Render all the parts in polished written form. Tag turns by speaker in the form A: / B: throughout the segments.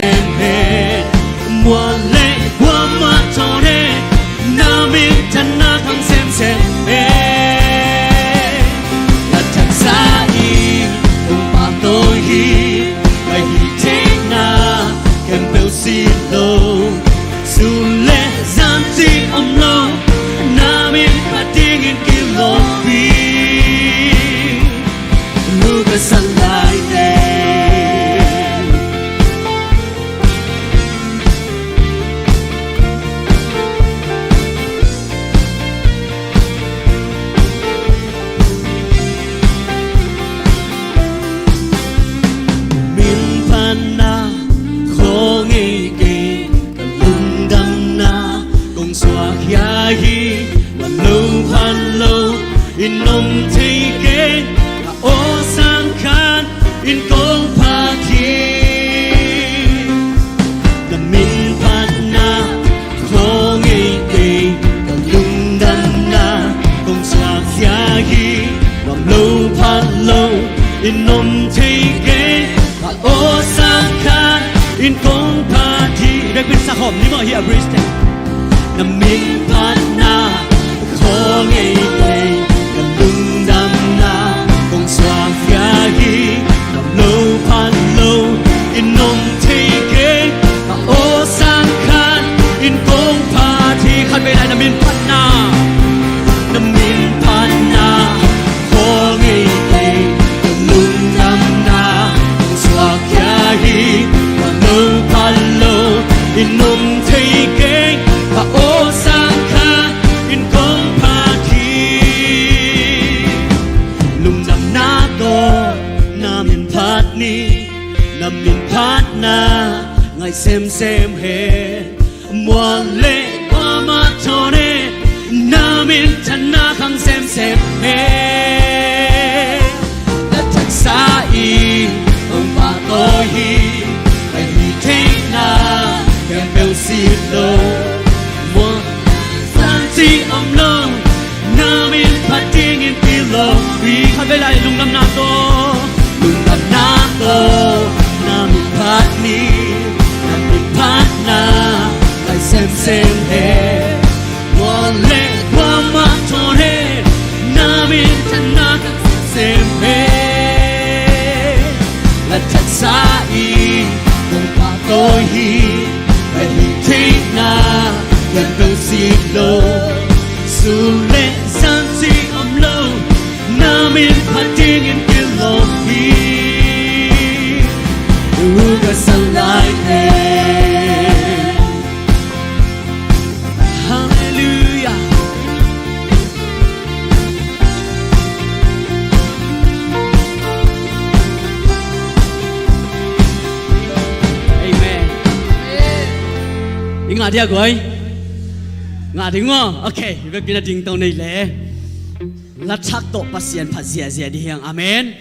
A: xem hết mùa lễ qua mắt cho đêm nam in chân na thăng xem hết là chẳng xa đi cùng bà tôi hi ngày hi thế na kem bêu xin đâu dù lẽ gian gì âm lâu nam in và tiếng in kêu lòng vì lu cái sân lại đây in nông thấy ghé là ô sang khan in công pha thi là min phan na khó nghe kề là lung đan na công xoa xia hi làm lâu phan lâu in nông thấy ghé là ô sang khan in công pha thi đâyเป็นสะหอมนี่มั้งเฮียบริสเตนlà min phan na khó nghe kề lung đam na cùng xoa phía hi làm lâu phan lâu in nông thấy ghé mà ô sang khan in công pha thi khăn về lại là min phan na khó nghe kề lung đam na cùng xoa phía hi làm lâu phan lâu in nông thấy ghé mà ô sang khan in công pha nằm miền phát na ngày xem hết mùa lễ qua mắt cho nên nằm miền chân na khăng xem hết đã thật xa y ông bà tôi hi ngày hi thế na kèm bèo xịt đâu mùa gian chi âm lâu nằm miền phát tiếng in pi lâu vì khăn với lại lung lâm na to nam phát ni nam phát na lại xem hết mùa lễ qua mắt cho hết nam chân na xem hết là thật xa y cùng bà tôi hi về hi thế na gần đâu xịt lâu dù lễ gian gì âm lâu nam phát tiếng in kia lâu hi the sunlight there. Hallelujah. Amen. Ingà đi à coi. Ngà đi ngô. Okay, việc kia là tiếng tàu này lẽ. Lát chắc tổ pasien phát dễ đi hàng. Amen.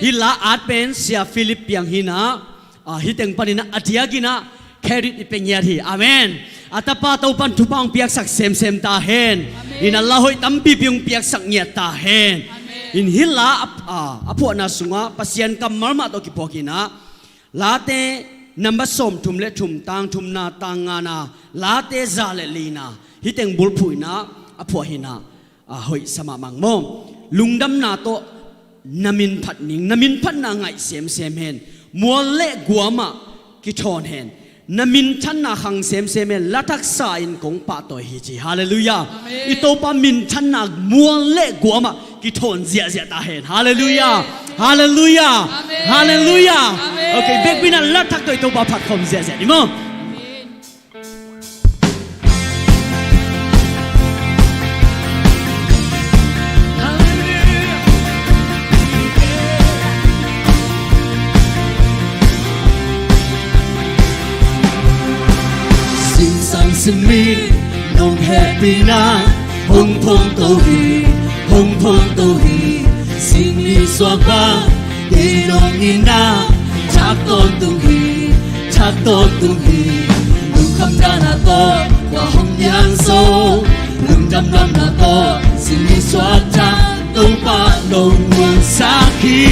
A: Hi la at pen sia Philip yang hina. Hi teng panina atiagina carry ipengya thi amen atapa to pan thupang piak sak sem ta hen in Allah hoi tampi piung piak sak nya ta hen in hila apo na sunga pasien kamal ma to ki pokina late number som thum le thum tang thum na tangana late zale lina hi teng bul phuina apo hina hoi sama mangmom lungdam na to namin phat na ngai sem hen mùa lễ guama ki thon hen namin than na khang sem men latak sa in kong pa to hi chi hallelujah itopa min than na mùa lễ guama ki thon zia ta hen hallelujah hallelujah okay back bina latak to itopa phat khom zia di mo xin mi nông happy na hong phong tô hi xin mi xoa ba đi nông ina chắc tôn tung hi nung khăm ra na to qua hong yang sâu nung đâm na to xin mi xoa cha tông pa nông nguồn sa khi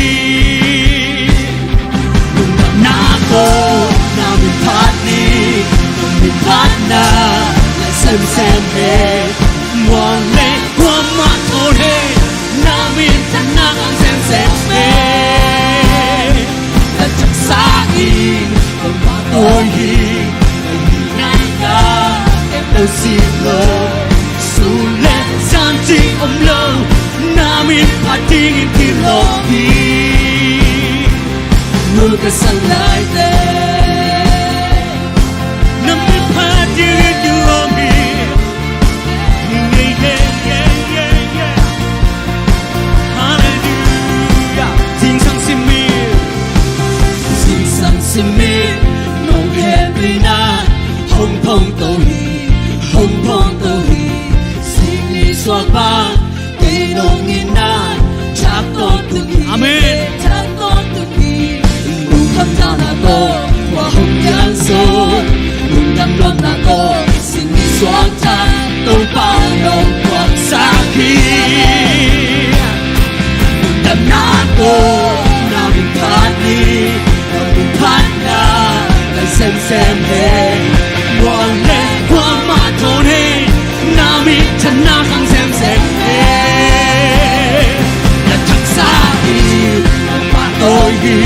A: nung đâm na to na mi sem sem he muang le kwa ma to he na min tan na ang sem sem he ta chak sa hi ma to hi na ka em đâu xin lo su le san chi om lo na min pa ting ki lo hi nu ka san lai te na min pa ting ki lo hi Simi nong happy na hong pong to hi sini swaba kay nong ina chak to hi amen chak to hi nung tham ta na ko wa hong yan so nung dam long na ko sini swata to pa nong kwa sa ki nung dam na ko na min pa ni Patna, la sem sem hey, wang le kwa ma thon hey, na mi chana khang sem sem hey, la thak sa hi, ma toi hi,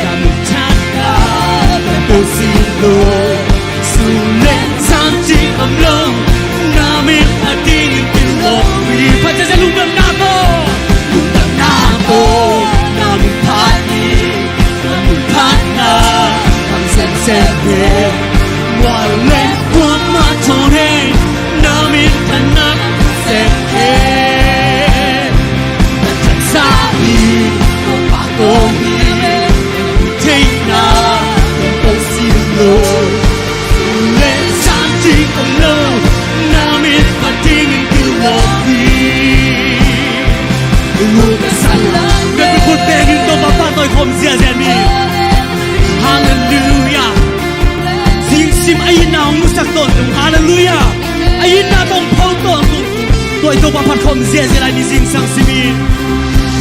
A: ka mi chana, la to si lo, su le san chi am lo, na mi ati ni kin lo, mi pa cha cha lu nam na ko, na mi pa ni. Sem sem he, while let one more tone, now me cannot sem he. The Sahi, the Pagohi, take now, the Silo, let Santi alone, now me cutting into Loki. Look at Salah, let me put back into my papa, come see us and me. Hallelujah. Sing sim ayin na ang musak ton tung hallelujah. Ayin na tong pau ton tung. Toi to papat kom zia zia ni sing sang simi.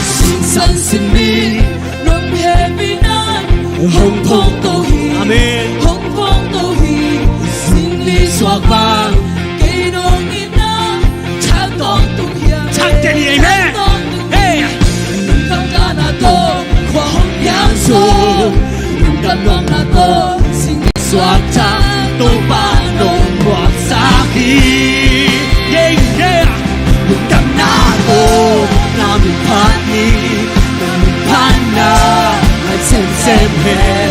A: Sing sang simi. Nong happy na. Hong pong to hi. Amen. Hong pong to hi. Sing li swak bang. Kay nong ina. Chak ton tung hiya. Chak ten hi amen. Hey. Nung tang ka na to. Kwa hong yang so. Đam lòng là cô xin xóa cha tôi ba nông quạt xa khi yeah yeah lúc đam na cô na mình phát đi mình phát na hãy xem hè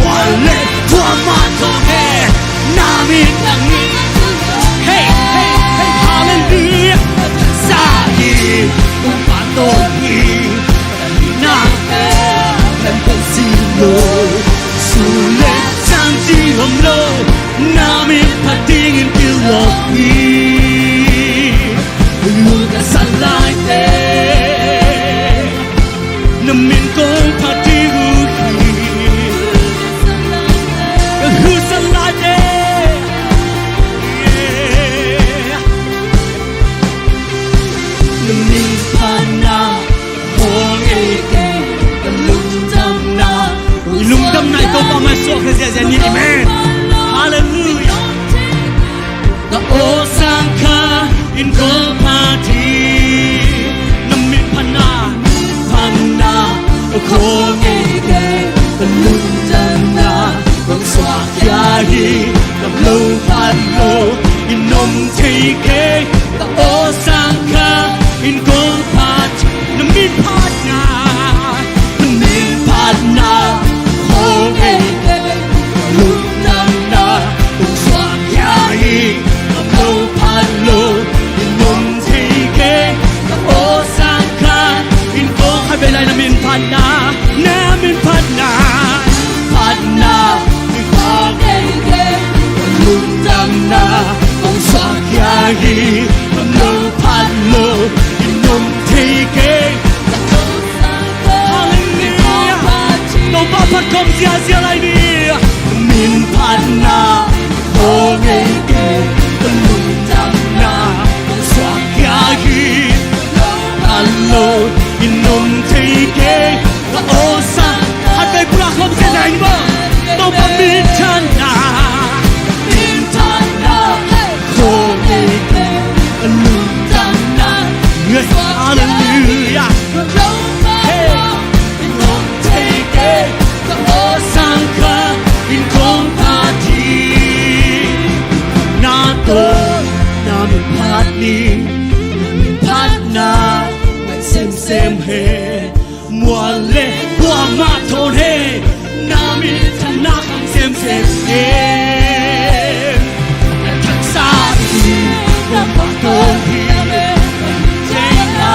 A: mọi lệ thua mà thôi hè na mình đang nghĩ hey hey hey hallelujah xa đi tôi ba tôi đi na em tôi xin lỗi Sule santi omlo nami patingin kiloki Luga salai te namin kong patiruhi Luga salai te namin pana hong eke lung dam nai to pa ma so kha zia ni amen hallelujah the o sang kha in go party nam mi phana o kho nge ke the lung dam na bang swa ya hi the low pan lo in nom thei ke the o sang kha in go party nam mi phana Come sia sia lai ni min panna o nge ke lung dam na swa kya gi allo in nom thei ke o sa hat bai pura khom se nai ba to pa min chan na ko to namin patni patna may sem he muale kwa ma thon he namin thanak sem he thaksa na pa to hi jaina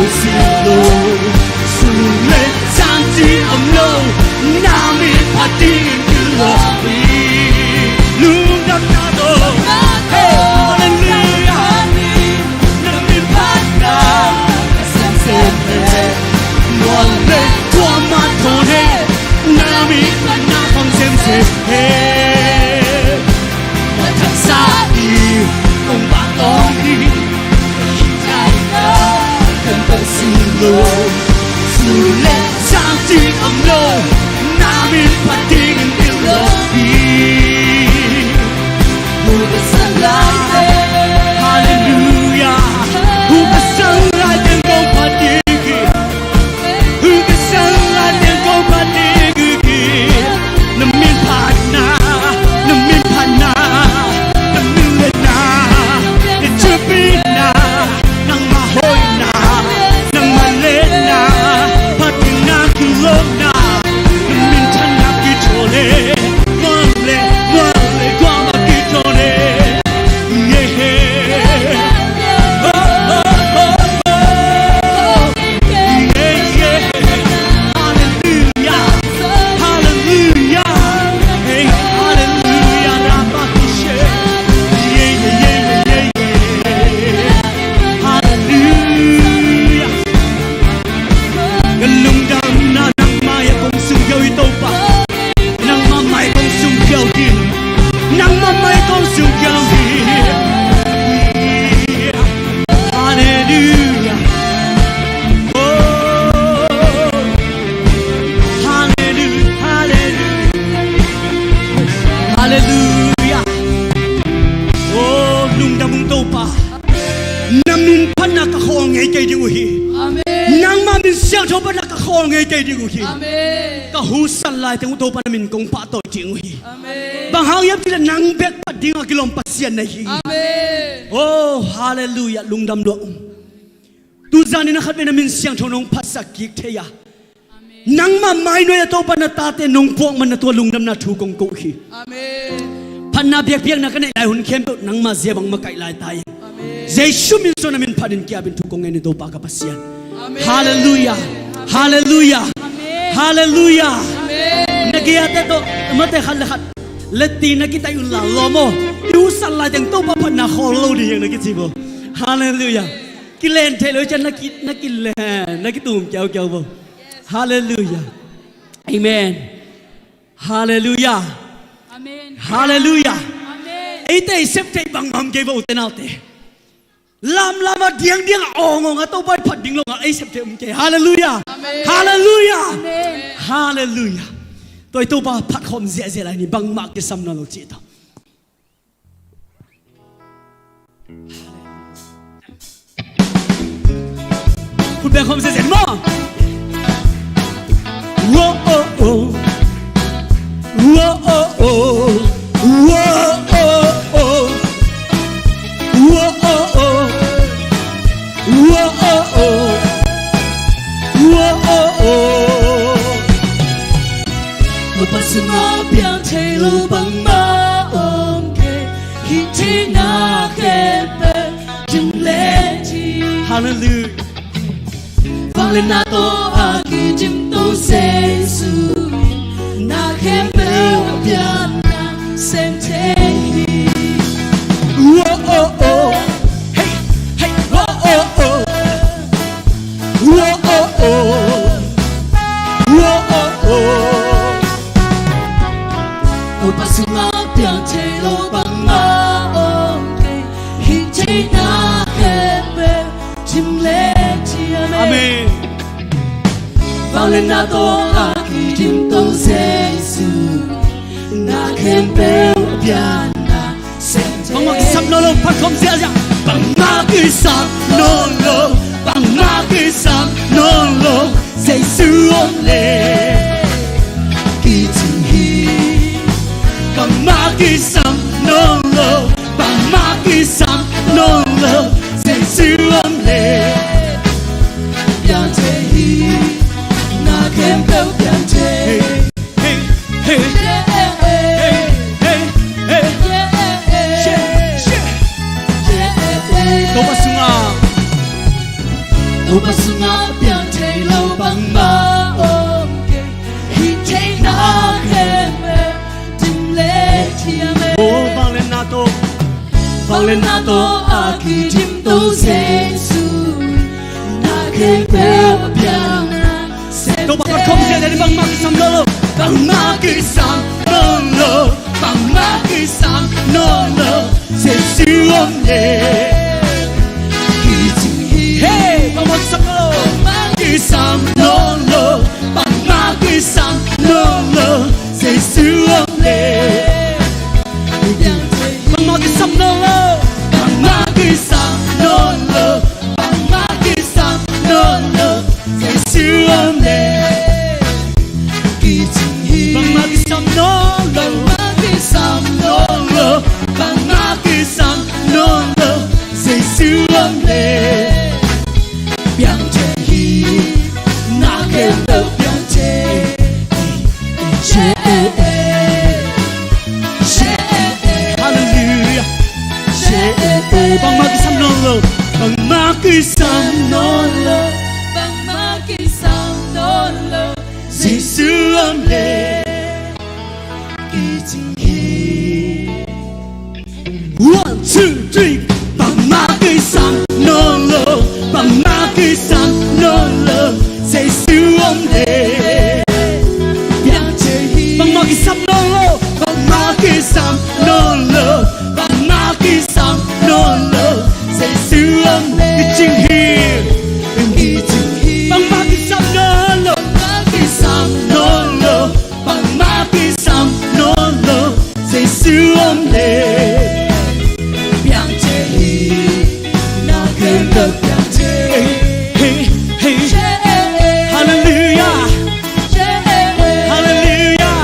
A: osilo sule santi amlo namin patin lo lungam na to hey hallelujah namin patna sem he muale kwa ma thon he namin thanak sem he thaksa không bạn con đi trái đó cần phải xin lỗi dù lẽ sang chỉ âm lô nam in phát tiếng yêu lỗi who can sunlight hallelujah who can sunlight and go phát tiếng who can sunlight and go phát tiếng nam in phát na nam in phát na nang mahoy na nang malit na pati na kilog na minsan na kitole wale wale kwa makitole yeah oh oh oh oh yeah yeah hallelujah hallelujah hey hallelujah rabatishe yeah yeah yeah lung đam na nang maya kong sung kêu ito pa nang mamay kong sung kêu din nang mamay kong sung kêu din hallelujah oh hallelujah hallelujah hallelujah oh lung đam mong to pa namin panak ako ngay kay di uhi nang mamin siang to pa nakakol ngay kay di uhi kahusan lai teng to pa namin kong pato di uhi bang hangyap sila nang bek pa di nga kilom pasyan na hi oh hallelujah lungdam do tu zani na khat namin siang to nong pasakik theya nang mamay no ya to pa na tate nong puang man na to lungdam na thu kong ko hi panna biak biak na kanai lai hun khem nang ma zebang makai lai tai Jesu min so namin padin kya bin tukong ngayon ito pagkapasyan. Hallelujah. Hallelujah. Hallelujah. Nagiyata to mate khalahat. Leti na kita yung lalo mo. Iusan la yang to papan na kholo di yang nakisibo. Hallelujah. Kilen telo chan nakilen nakitum kyaw kyaw bo. Hallelujah. Amen. Hallelujah.
B: Amen.
A: Hallelujah.
B: Amen.
A: Ite septe bang mam ke bo tenaute. Lam lama diang ongong atau bai phat ding long ai septe ke. Hallelujah. Hallelujah. Hallelujah. Tôi tu ba phat khom zia zia lai ni bang mak ke sam na lo chi to. Put back home zia mo. Whoa oh oh. Whoa oh oh. Whoa oh oh. Whoa oh oh. Whoa oh oh. Whoa oh oh. Mapasama piang thelo bang ma om ke hitina ke pe jum le ji. Hallelujah. Vang lên na to aki jim to se su na ke pe pian na sem te. Whoa oh oh. Hey hey whoa oh oh. Whoa oh oh. Whoa oh oh. Mapasama piang thelo bang ma om ke hitina ke pe jim le ji. Amen. Vang lên na to aki jim to se su na ke pe pian na sem te. Bang mak sam no lo phat khom zia zia. Bang mak sam no lo. Bang mak sam no lo. Giêsu ôm le. Ki chi hi. Bang mak sam no lo. cái sam non lơ sẽ siêu âm lệ
B: Biang te hi na kem bel biang te
A: hey hey đâu có sunga
B: biang te lâu bằng ma ôm kề hi te na kem bel tim lệ chiame
A: oh vang lên nato
B: aki tim to Giêsu na kem bel biang
A: đâu bà con không thể để bằng ma cái sam lơ bằng ma cái sam lơ bằng ma cái sam lơ sẽ siêu âm lệ hey bằng ma cái sam lơ cái sam lơ bằng ma cái sam lơ sẽ siêu âm lệ bằng ma cái sam lơ bằng ma cái sam lơ bằng ma cái sam lơ sẽ siêu âm lệ bằng ma cái sam lơ bằng ma cái sam lơ sẽ siêu âm lệ biang che hi na kem bel biang che hallelujah bằng ma cái sam lơ bằng ma cái sam lơ
B: bằng ma cái sam lơ
A: sẽ siêu âm lệ One, two, three. Bằng ma cái sam lơ bằng ma cái sam lơ sẽ siêu âm lệ
B: biang te hi
A: bằng ma cái sam lơ bằng ma cái sam lơ bằng ma cái sam lơ sẽ siêu âm cái chinh hiền bằng ma cái sam lơ cái sam lơ bằng ma cái sam lơ sẽ siêu âm lệ
B: biang te hi na kem bel biang te
A: hey hallelujah hallelujah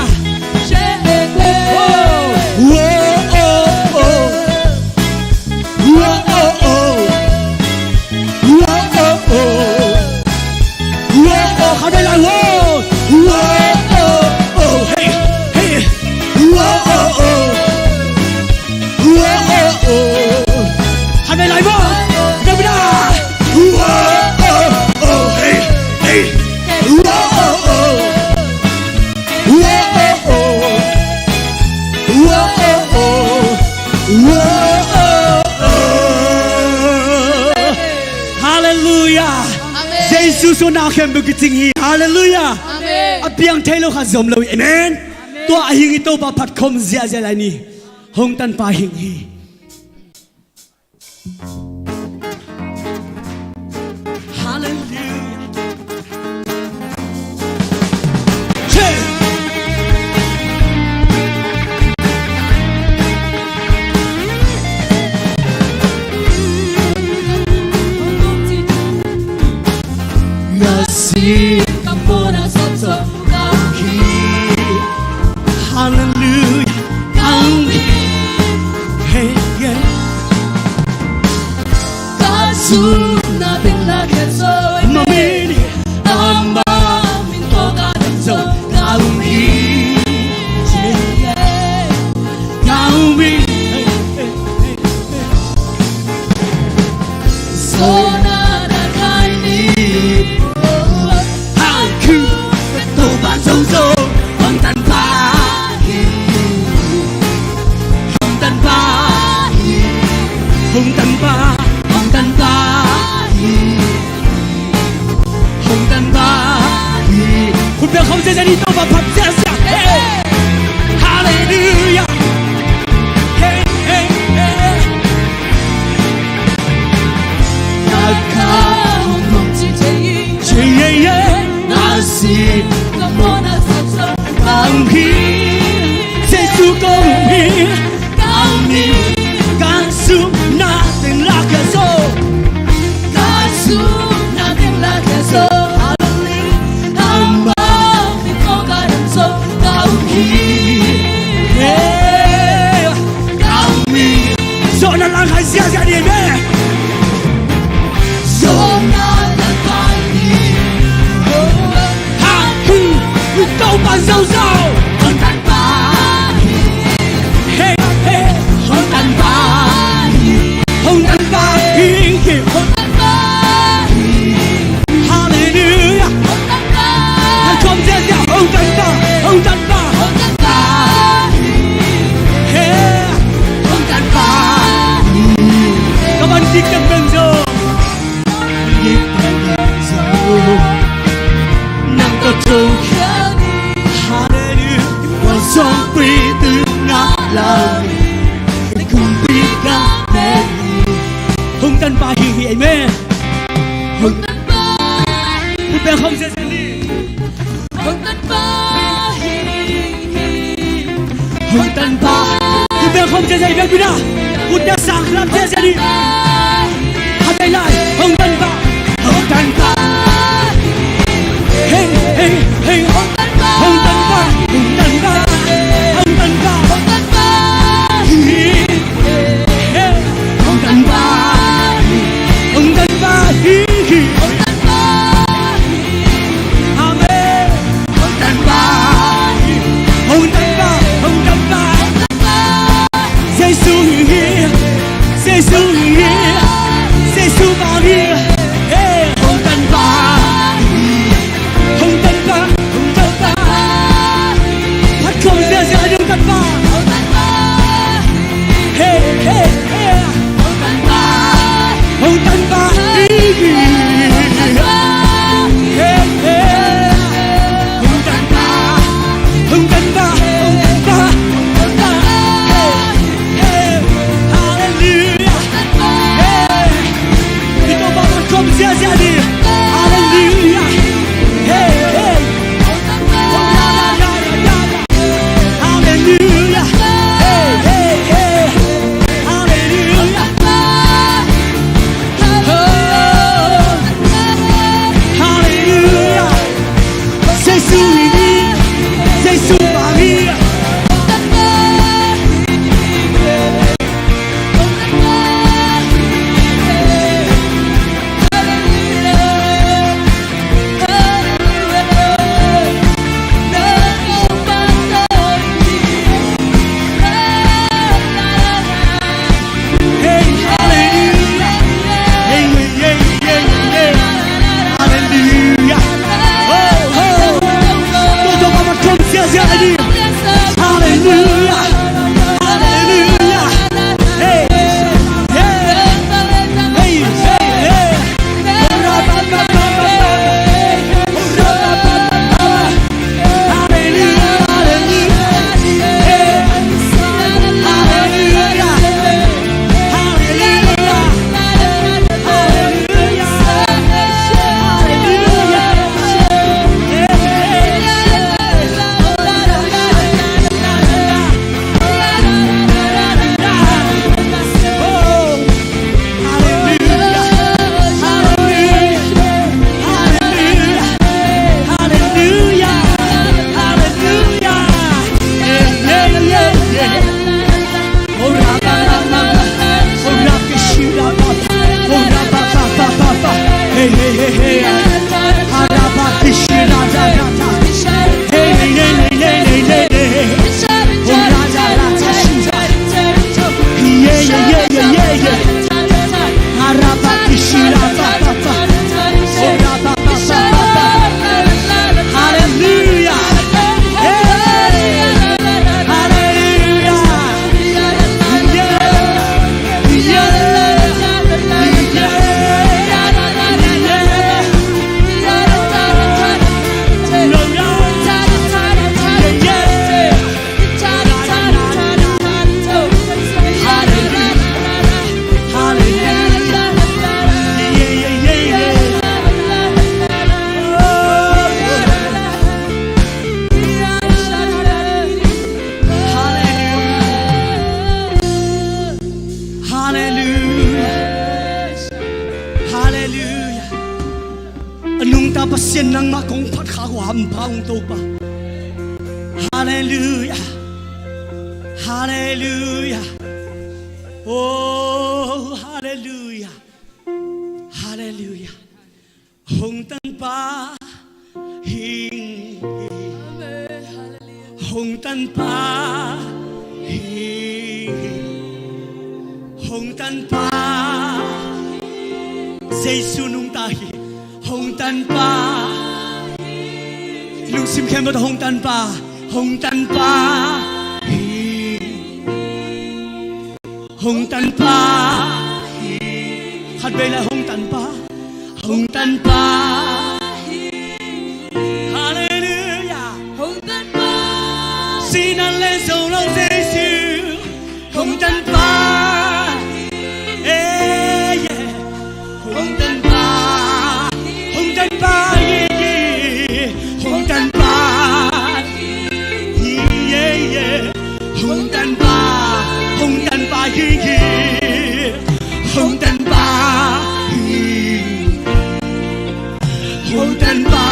A: how they like how they like Hallelujah. Jesus so na khem bu kiting hi. Hallelujah.
B: Amen.
A: Apiang thailo kha zom lo. Amen. To a hing to ba phat khom zia zia lai ni. Hong tan pa hing hi. Hallelujah. Hey. Nasi
B: Kapona sopso
A: ki. Hallelujah. Hey yeah.
B: Kasu na bingla keso
A: Mamini.
B: Amba min toka denso Kaumi
A: Kaumi.
B: Sona na kaini
A: Haku. To ban sâu sâu. Hong tan pa. Hong tan pa. Hong tan pa. Hong tan pa. Hong tan pa.คุณเป็นของเจเจนี่ต้องมาพัดเสียเสีย Hallelujah. Hey hey hey.
B: Naka hong chi te
A: Yeah yeah yeah. Nasi
B: Kapona sopso
A: công hi. Giêsu công hi.
B: Kaumi
A: Kansu na tình la cái số.
B: Kasu na bingla keso Amba min toka
A: lang khai sia sia đi mẹ ha hi câu bàn sâu sâu hey hey hồng đàn ba hi hi hallelujah hãy không sia sia hồng đàn ba hey hồng đàn ba các bạn chỉ cần bên rồi nang có trâu hallelujah và song quy từ ngã lời cùng bi ca mẹ hồng đàn ba hi hi amen hồng đàn ba hụt bèn không sẽ đi hồng đàn ba hụt bèn không sẽ đi biết nào hụt bèn sang làm sẽ đi hát lại hồng đàn ba hey hey hey hồng đàn ba hồng đàn ba hồng đàn ba hey hồng đàn ba hồng đàn ba hi hi amen hồng đàn ba hồng đàn ba hồng đàn ba Giêsu here Giêsu here Giêsu vào here hey hồng đàn ba hồng đàn ba hát không dễ dàng hồng đàn ba hey hey hey hồng đàn ba hồng đàn ba hey hey hồng đàn ba hồng đàn ba hey hallelujah hey kita bangun kom dễ dàng đi hallelujah hey hey hallelujah hey hey hey hallelujah hallelujah Giêsu đi Giêsu vào đi hey hallelujah hey hey hey hey hallelujah oh oh tôi cho bạn không dễ dàng đi hallelujah hallelujah hey hey hey hey hey hallelujah pasien nang makong phat kha ko ham paung to pa hallelujah hallelujah oh Hallelujah. Hong tan pa hing Hong tan pa hing Hong tan pa Giêsu nung tahi Hong tan pa Lung sim khem bot Hong tan pa Hong tan pa khát về là Hong tan pa Hallelujah
B: Hong tan pa
A: xin anh lên dầu lâu Giêsu Hong tan pa Hong tan pa Hong tan pa Hong tan pa Hong tan pa Hong tan pa Hong tan pa Hong tan pa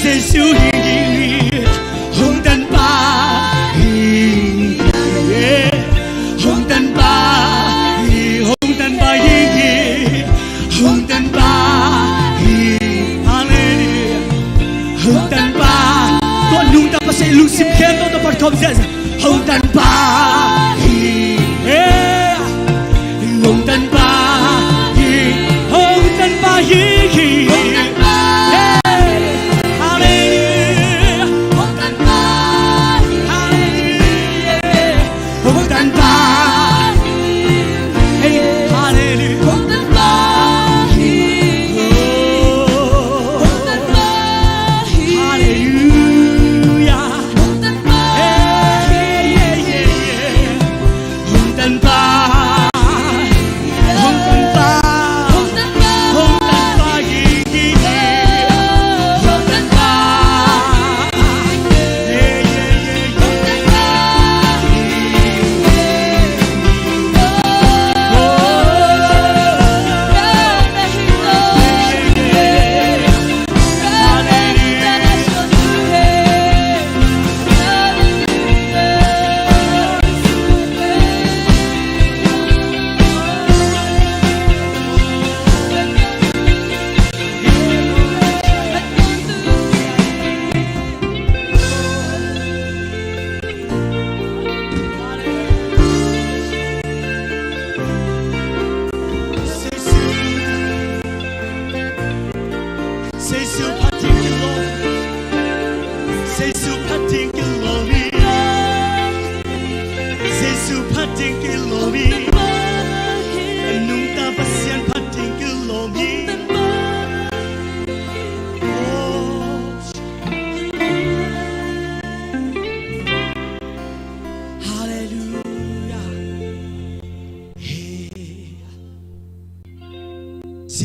A: Giêsu Hong tan pa Hong tan pa Hong tan pa Hong tan pa Hallelujah Hong tan pa Tuan nung ta pa sa ilung simkhen to ta part kom says Hong tan pa Hong tan pa Hong tan pa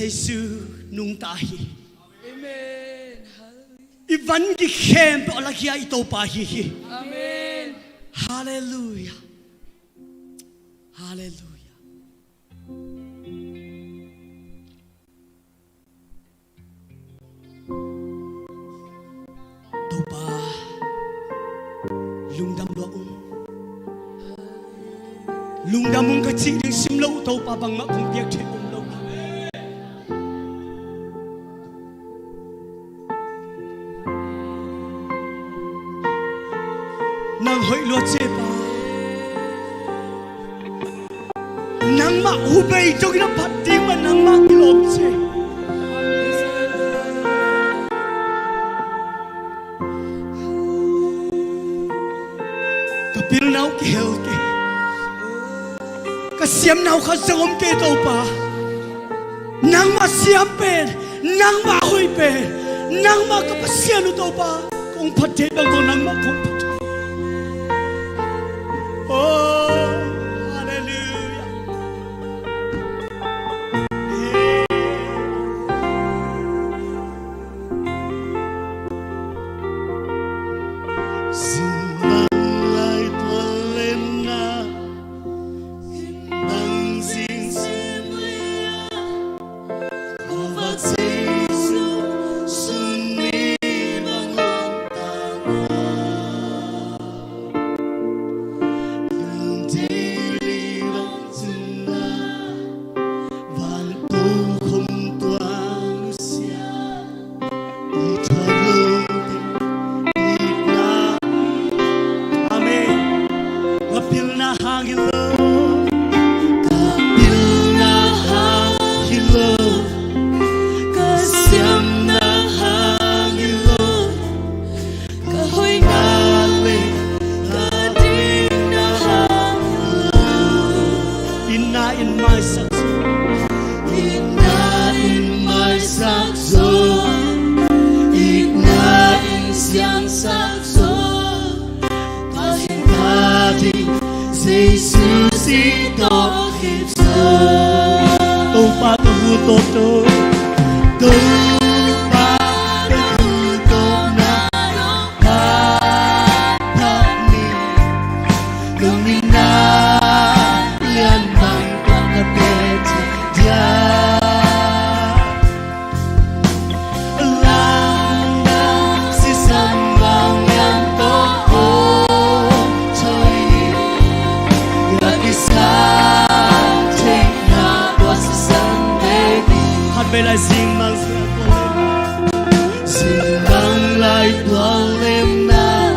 A: Giêsu nung tahi
B: Amen
A: Ivan ki khem to alakia ito pa hi
B: Amen
A: Hallelujah Hallelujah Topa lungdam mong kaching ding simlo topa bang ma kung piak the umlo nang hoi lo che pa nang ma ubei jog na phat ding ma nang ma kilom che kapil nau ke hel ke ka siam nau kha zangom ke to pa nang ma siam pen nang ma hoi pen nang ma ka pasian to pa kung phat the bang nang ma kung Oh, hallelujah. Simbang lai tuan lena, simbang sing semuanya, kuvat Yesus suni bangun tangan.
B: Giêsu xin có khiếp sợ
A: tô ba tô hu tô tô
B: tô ba tô hu tô na pa pa ni lung ni na lian bang kwa ka te dia lang na si san bang yan to ho choi ya ki sa te na wa si san baby
A: hát về lại sing mang sữa
B: Xin bằng lại qua em na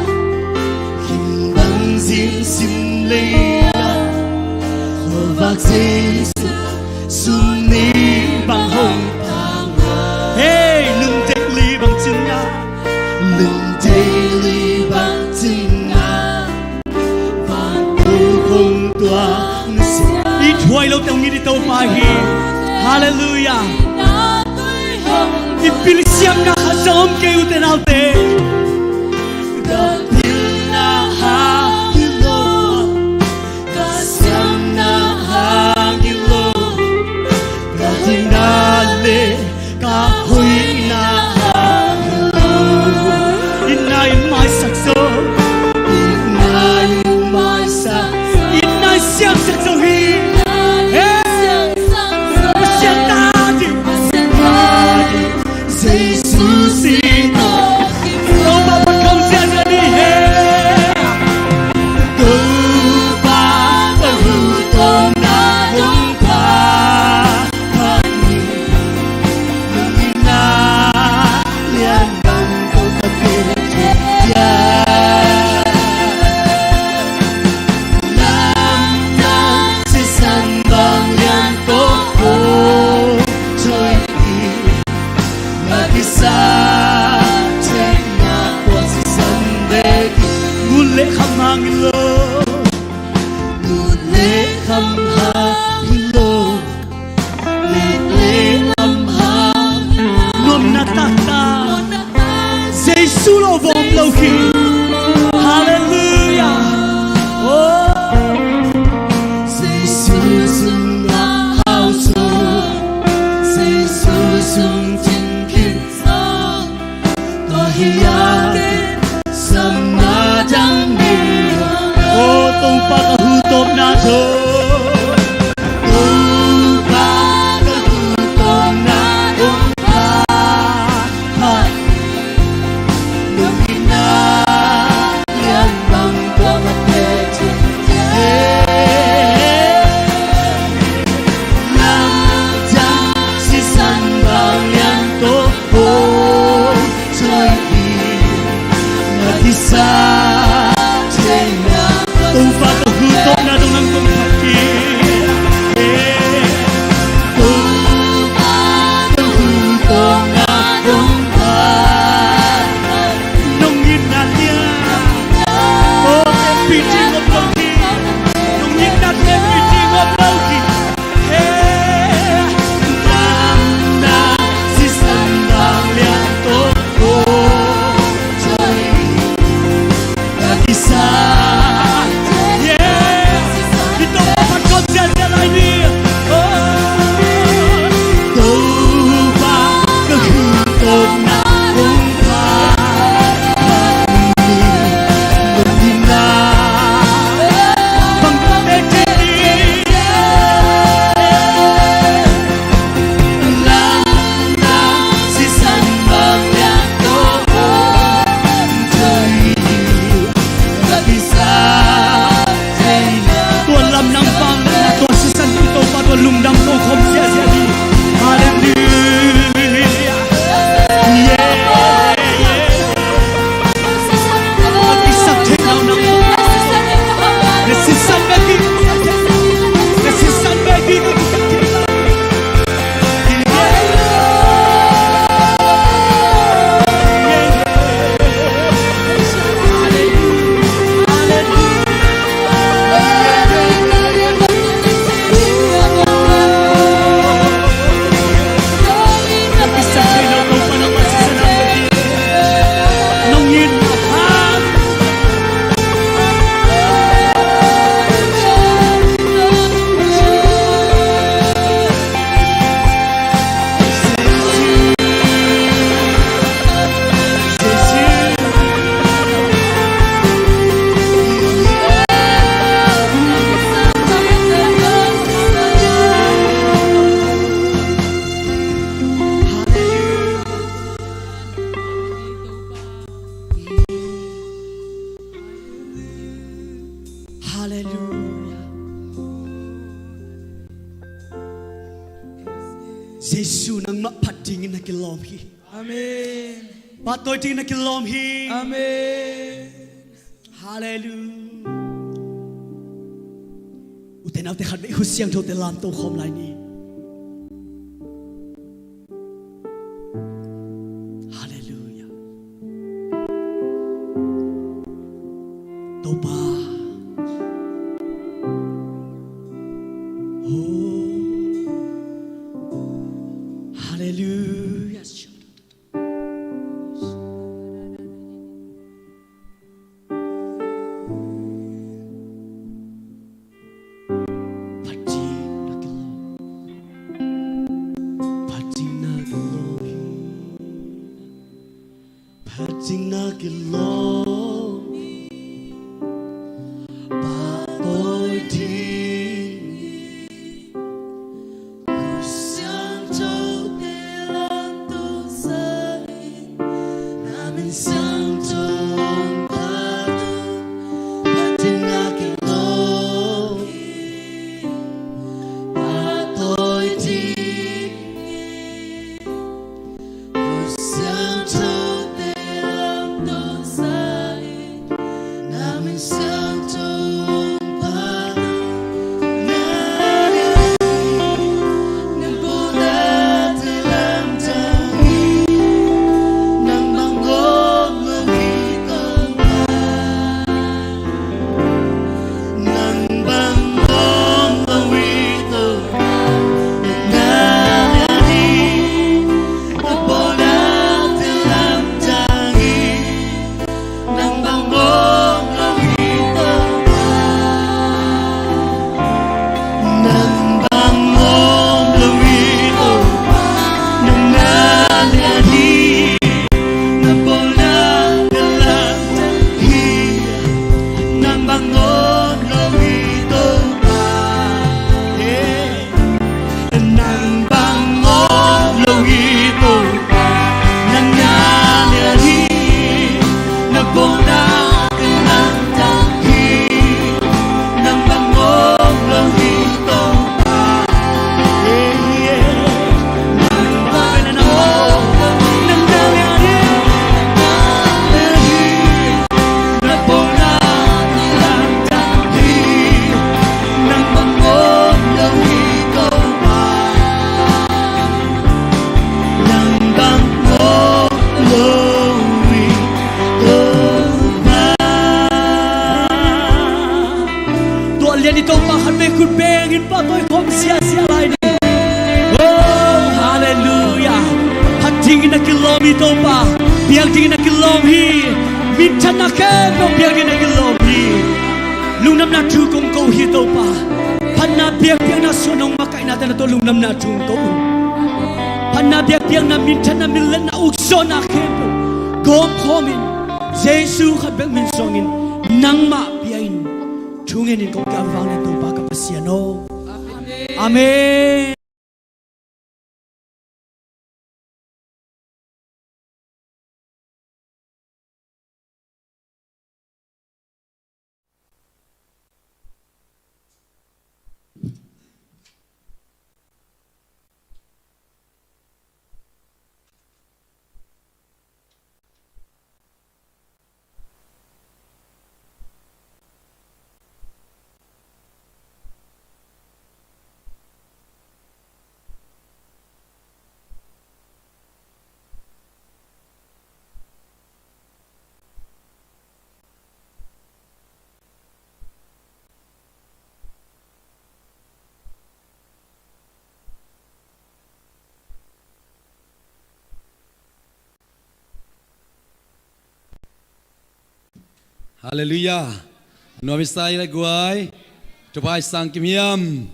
B: Hình bằng riêng xin lấy na Hồ vạc Giêsu Xuân ni bằng hồng tàng
A: hey lưng tê ly bằng chân nga
B: Lưng tê ly bằng chân nga Và tôi không tỏa
A: ít hoài lâu tao nghĩ đi tao pa hi hallelujah ipilit siyang nakasam kayo tinalte
B: Dapil na hangilo Kasyang na hangilo Kahinali kahoy na hangilo
A: inay may sakso
B: Inay may saksa
A: inay siyang saksohin siyang tadi
B: Giêsu xin
A: đâu mà vẫn không sẽ ra đi hết
B: Câu ba câu hữu tôn na đông pa pa ni Nung ina lian bang câu ta kira ya Lam na si san bang lian to ho choi ni Mag-isa Tena po si Sunday
A: ngule kamangilo
B: Ngunit kamhangilo Lele kamhangilo
A: nom natata Giêsu lo vòng lâu khi hallelujah oh
B: Giêsu sung na hao sung Giêsu sung thiên kinh song Có hiyakin sa madang niya
A: oh tông pa ka hu top na to
B: Tupa kagutom na umpa Nung ina yan bang pamapete Lamdang si san bang yan to po Choy di Mag-isa Tena
A: tông pa ka hu top na dong ang kong paki
B: Tupa kagutom na umpa
A: nông nhiên na lia oh em preaching of lâu khi nông nhiên na em preaching of lâu khi hey
B: Na si san bang lian to po Choy Mag-isa
A: yes ito pa concert na lang ni oh
B: Tupa kagutom na umpa Nung ina
A: bang pagkakini
B: Lang na si san bang lian to po Choy Mag-isa Tena
A: ตัวลำนำฟังและตัวสิสันติโตปาตัวลุมดำโตคมเสียเสียดีฮาเลลูยาเย้isa tingnaw ng nasisan bagi nasisan bagi ng
B: Hallelujah
A: Yesu nang mapatingin na kilom hi.
B: Amen.
A: Patoy tingin na kilom hi.
B: Amen.
A: Hallelujah. Uten au te khat be husiang tho te lam to khom lai ni. Hallelujah. Toba. Hallelujah. Pating na kilom, patoy ting, kusang tâu te lang tung sain, namin sang tông patung, pating na kilom, patoy ting, kusang tâu biang tingin na kilom hi, mintan na kem no biang tingin na kilom hi, lungnam na tu kong ko hi to pa, pan na biang na sunong makai na to lungnam na tu ko, pan na biang na mintan na milen na ukso na kem, gom komin, Yesu kat biang min songin, nang ma biang, tungin kong kawang na to pa kapasiano, Amen.
C: Hallelujah. Nua misai la guai. Tupai sang kimiam.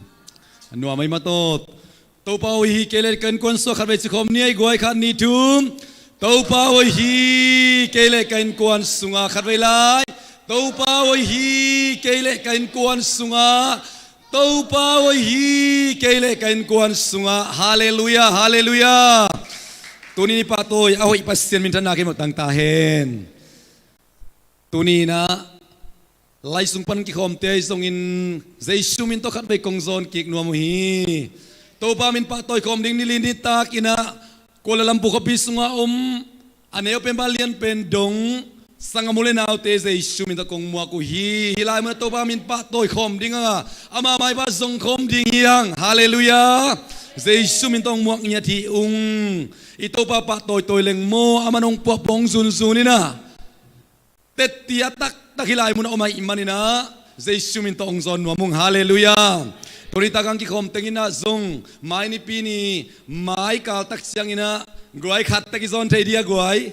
C: Nua mai matot. Tau pau hi kele kan kon so khat bai chikhom ni ai guai khat ni tum. Tau pau hi kele kan kon sunga khat bai lai. Tau pau hi kele kan kon sunga. Tau pau hi kele kan kon sunga. Hallelujah. Hallelujah. Tuni ni patoy ahoy pasien mintan na kemo tang tahen. Tuni na lai sung pan ki khom te song in Jesu min to khat bai kong zon kik nuam hi to pa min pa toy kom ding nilini ta kina Kuala Lumpur kapis nga aneo pen balian pen dong sangamule na te ze isu min ta kong mua ku hilai mo to pa min pa toy kom ding nga ama mai ba zong kom ding yang haleluya ze isu min tong muak nya thi ito pa toy toy leng mo amanong po pong zun zunina tetia tak hilai mo na umay imanina ze isu min tong zon mong haleluya Torita kang kikom tengina zong mai ni pini mai kal tak siang ina guai khat tak zon thei dia guai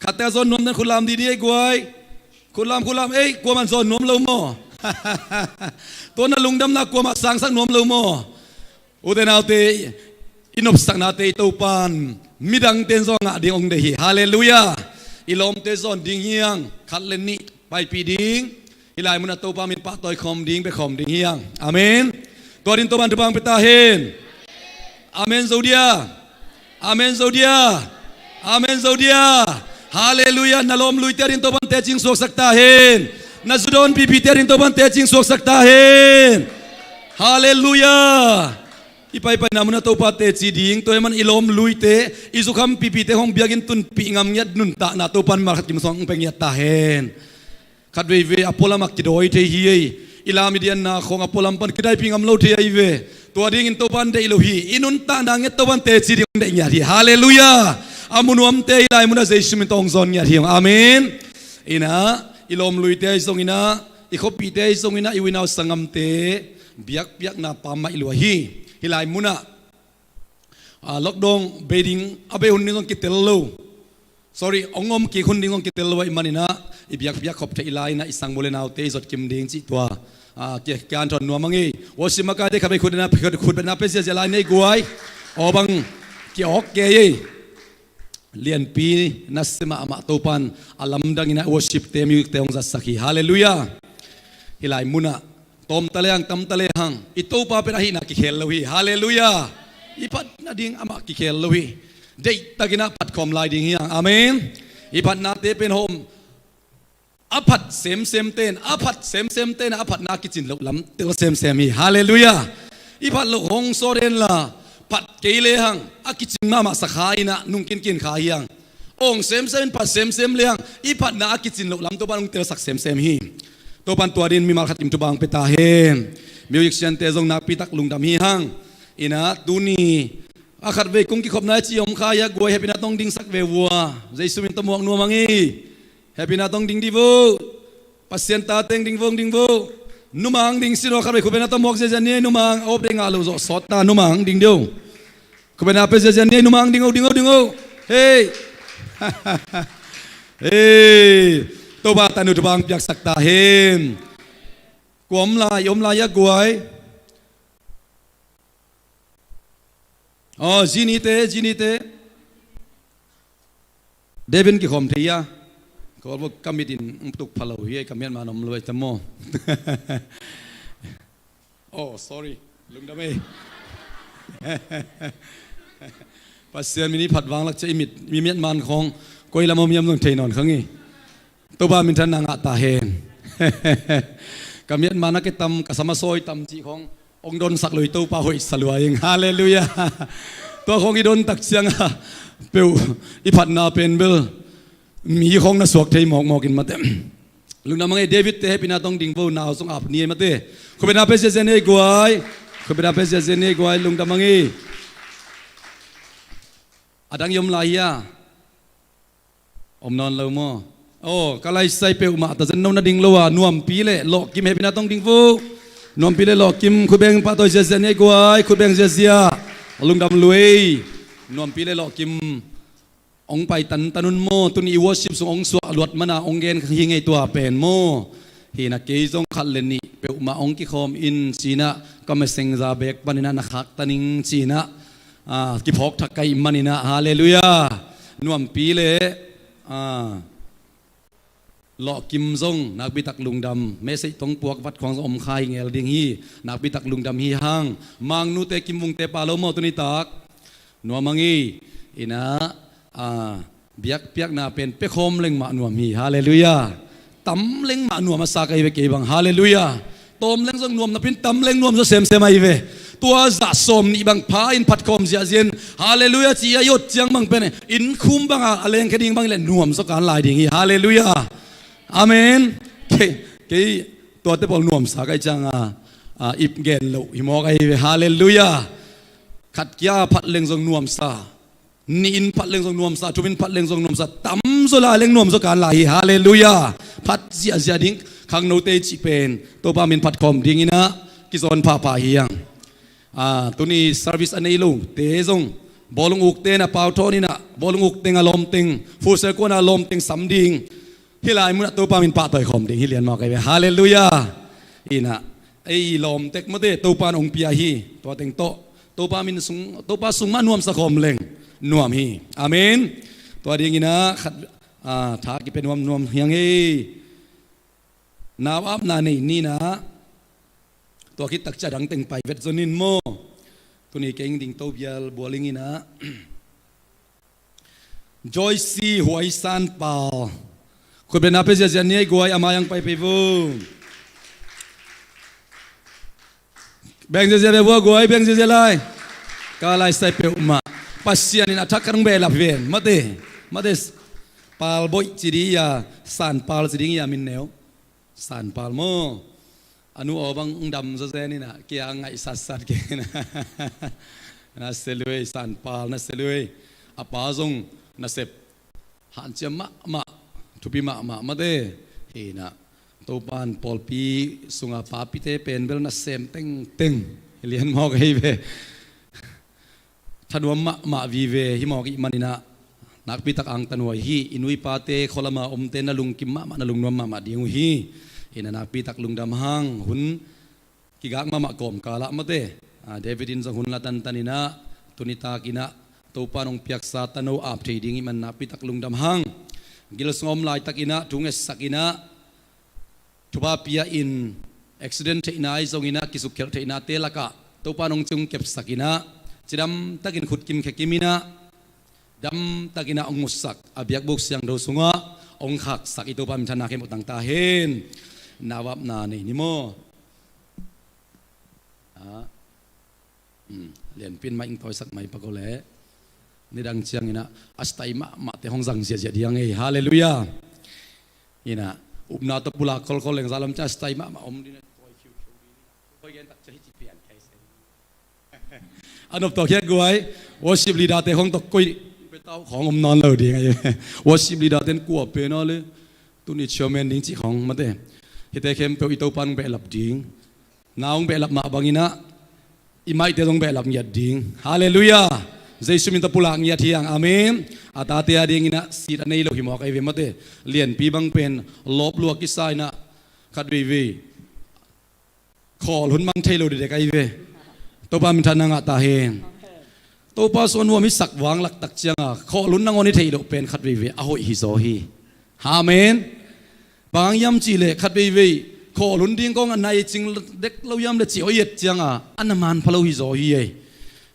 C: khat ta zon nom nan khulam di dia guai khulam ko man zon nom lo mo to na lungdam na ko ma sang sang nom lo mo uten autte inop sang na te to pan midang ten zong a ding ong de hi haleluya ilom te zon ding hiang khat len ni pai pi ding ilai mun to pa min pa toy khom ding be khom ding hiang amenตัวดินตัวบันทุบังไปตาเห็นอาเมนโซเดียอาเมนโซเดียอาเมนโซเดียฮาเลลูยานาลมลุยเตรินตัวบันเตจิงสวกสักตาเห็นนาสุดอนปีเตรินตัวบันเตจิงสวกสักตาเห็นฮาเลลูยาอีไปนามุนาตัวปาเตจีดิงตัวมันอิลมลุยเตอิสุคัมปีเตห้องเบียกินตุนปีงามยัดนุนตานาตัวปันมาขัดกิมสองเป็นยัดตาเห็นขัดเวอพอลามักกิดอยเทฮีilamidian na khong apolam pan kedai pingam lo thei ve to ding in to ban de ilohi inun ta dang et to ban te chi ding de nya thi haleluya amunuam te ilai muna jesu min tong zon nya thi amen ina ilom lui te song ina ikhopi te song ina iwinaw sangam te biak na pama ilohi hilai muna lockdown bedding abe hun ning kitel lo sorry ongom ki khun ding ong kitel lo imanina ibiak khop te ilai na isang mole naw te zot kim ding chi twa ke kan thon nuam mangi wasima ka de khabe khudna khudna pe sia jalai nei guai obang ki ok ke ye lian pi nasima ama topan alam dang ina worship te music te ong sakhi hallelujah hilai muna tom taleang tam talehang ito pa pe hi na ki khel lo hi hallelujah ipat na ding ama ki khel lo hi dei tagina pat khom lai ding hi amen ipat na te pen hom apat sem ten apat na kitchen lo lam te sem hi hallelujah ipat lo hong soren la pat keile hang akitchen mama sakhaina nungkin kha hiang ong sem pat sem leang ipat na akitchen lo lam to ban te sak sem hi to pan to din mi mal khatim tu bang peta hen music sian te jong na pitak lungdam hi hang ina tuni akhat ve kung ki khop na chi om kha ya goi happy na tong ding sak ve wa jesu min to muak nu mangi happy na tong ding divo pasien ta teng ding vo numang ding sino khat ve khubena to mok je jan ne numang op ding alu zo sot ta numang ding deu khubena pe je jan ne numang ding o hey hey to ba tanu tu bang pyak sak ta hen kom la yom la ya goi oh jinite Devin ki khom thia ko bo kamitin tuk phalo hi kamian manom loi tamo oh sorry lungdame pasien mini phatwang lak che imit mi miat man khong koi lamom yam lung theinon khangi to ba min than nga ta hen kamian mana ke tam kasama soi tam chi khong ong don sak loi to pa hoi saluaing hallelujah to khong i don tak chiang peu i phat na pen bel mi khong na suak thei mok in mate lungna mangai David te happy na tong ding vo naw song ap ni mate khobena pe se ne guai lungda mangai adang yom la ya om non lo mo oh kalai sai peu ma ta zen no na ding lo wa nuam pi le lo kim happy na tong ding vo nuam pi le lo kim khubeng pa toy se ne guai khubeng se sia lungdam lui nuam pi le lo kim ong pai tanun mo tuni worship song ong suak luat mana ong gen hi ngai tua pen mo hi na ke jong khal le ni pe ma ong ki khom in china kam seng za bek panina na khak taning china ki phok thakai manina hallelujah nuam pi le lo kim zong nak bi tak lungdam me sei tong puak wat khong om khai ngel ding hi nak bi tak lungdam hi hang mang nu te kim wung te pa lo mo tuni tak nuam mangi ina biak na pen pe khom leng ma nuam hi hallelujah tam leng ma nuam sa kai ve ke bang hallelujah tom leng jong nuam na pin tam leng nuam so sem ai ve ตัวจะสมนี่บางพาอินพัดคอมเสียเซียนฮาเลลูยาจีอายดจังบางเป็นอินคุมบางอะไรแค่ดิ้งบางเล่นหน่วมสักการลายดิ้งฮาเลลูยาอาเมนเกตัวเตปองหน่วมสักไอจังอิบเกนโลหิมอกไอฮาเลลูยาขัดยาพัดเล็งทรงหน่วมซานี่อินพัดเล็งทรงหน่วมซาจุบินพัดเล็งทรงหน่วมซาตั้มโซลาเล็งหน่วมสักการลายฮาเลลูยาพัดเสียดิ้งขังโนเตจิเป็นตัวปามินพัดคอมดิ้งนะกิจอนพาพาเฮียงตัวนี้เซอร์วิสอันนี้ลุงเตะซงบอลงอุกเตนะเปล่าทอนี่นะบอลงอุกเตงอารมณ์เตงฟูเซกวนอารมณ์เตงสำดิงที่ลายมุนตัวปามินปาต่อยคอมดิ้งที่เรียนมาไกลฮาเลลูยาอีนะไอ้ลมเต็กมาเตะตัวปานองเปียฮีตัวเต็งโตตัวปามินสุงตัวปาสุงมานวมสะคอมเล็งนวมฮีอาเมนตัวดิ้งนะขัดท้ากิเป็นนวมเฮียงฮีนาวอับนานี่นะตัวคิดตักจะดังเต็งไปเวทซนินโมตัวนี้เก่งดิ่งโตเบียลบัวลิงินะจอยซีหวยซันเปาคุณเป็นอาเปเซียนนี่กวยอามายังไปฟูแบงเซียไปบัวกวยแบงเซียไลกาไลใส่เปอุมาปัสเซียนินอัฐกันเบลับเวนมาเตปาลบอยจีดียาซันปาลจีดียามินเนวซันปาลโมอนุอบางดำซะเซนี่นะเกี่ยงไงสัสๆเกี่ยนะน่าเสลวยสันปาลน่าเสลวยอาปาซงน่าเสพหันเจมาทุบีมาเดเฮนะตัวปานปอลปีสุงอาปาปิเตเป็นเบลน่าเซมเต็งเลียนมอกให้เวทันวมาวีเวฮิมอกอิมันนะนักพิทักษ์อังตันวฮีอินุยปาเตคอลมาอมเตนลุงกิมมานาลุงนวมมาดิงฮีอินานักพิทักษ์ลุงดำหังหุนกิกากมากอมกาละมาเตเดวิดินสังหุนละตันตันินะตุนิตากินะตัวปานองเปียกซาตโนอาบทีดิ้งมันนักพิทักษ์ลุงดำหังกิลสงอมลายตักินะทุงเอสักินะทุบาปียอินอุบิเหตุที่น่าจงอินะกิสุขเขลที่น่าเตลักะตัวปานองจุงเก็บสักินะจิดำตักินขุดกิมเขกิมินะดำตักินะองมุสักอภิยักบุกเสียงดูสุงะองขักสักอิตัวปามินธนาเขมุตังตาเฮนนาวบนานี่โมเรียนพินมาอิงถอยสักไม่ปะก็เลยนี่ดังเชียงนี่นะอัสตัยมาเตห้องสังเสียเดียงเอฮาเลลูยานี่นะอุปนาตปุลาคอลเลงซาลัมจัสตัยมาอมดินะถอยคิวถอยกันตักจะให้จีเปียนใครเสียอันนั้นตัวแค่กวยวอชิบลีดาเตห้องตกกุยไปเต้าของอมนอนเลยดีไงวอชิบลีดาเตนกัวเป็นอะไรตุนิชโมนดิ้งจีของมาเตฮิตเข็มเปออิโตปันเบลับดิ้งน้าองเบลับมาบังินะอิมาอิเตตองเบลับเงียดดิ้งฮาเลลูยาเจสุมินตะปุลาเงียดที่ยังอาเมนอาตาเตียดิ้งนะสีดอันนี้เราหิมอกไอเวมาเตเลียนปีบังเป็นลบลวกกิสายนะขัดวีขอลุ้นบังเทโลเด็กไอเวตัวปามินทานังอาตาเฮงตัวปาส่วนวัวมิสักวางหลักตักเจียงขอลุ้นนังวันนี้เทโลเป็นขัดวีอาโหฮิโซฮีอาเมนบางยามจีเล่ขัดวีขอลุ้นดิ้งกองอันไหนจริงเด็กเรายามเด็กจีโอเย็ดเจียงอันนั้นมันพะโลฮิโซฮี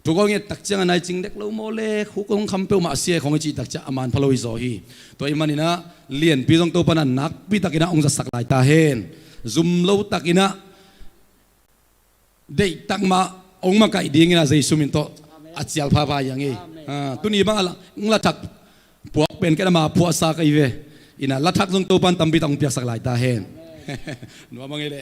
C: ทุกคนเนี่ยตักเจียงอันไหนจริงเด็กเราโมเลคุกของคำเปลมาเสียของจีตักเจียงมันพะโลฮิโซฮีตัวอิมันนี่นะเลียนปีตรงตัวปนันนักปีตักินะองค์สักหลายตาเฮนซุมโลตักินะได้ตักมาองค์มาไก่ดิ้งนะเจสุมินโตอัจฉริยะพาพาอย่างงี้ตัวนี้บ้างละงละทักพวกเป็นแค่มาพวกสักไอเวอินะละทักตรงตัวปันตั้มปีตังเปียกสักหลายตาเฮนนัวมังเอเล่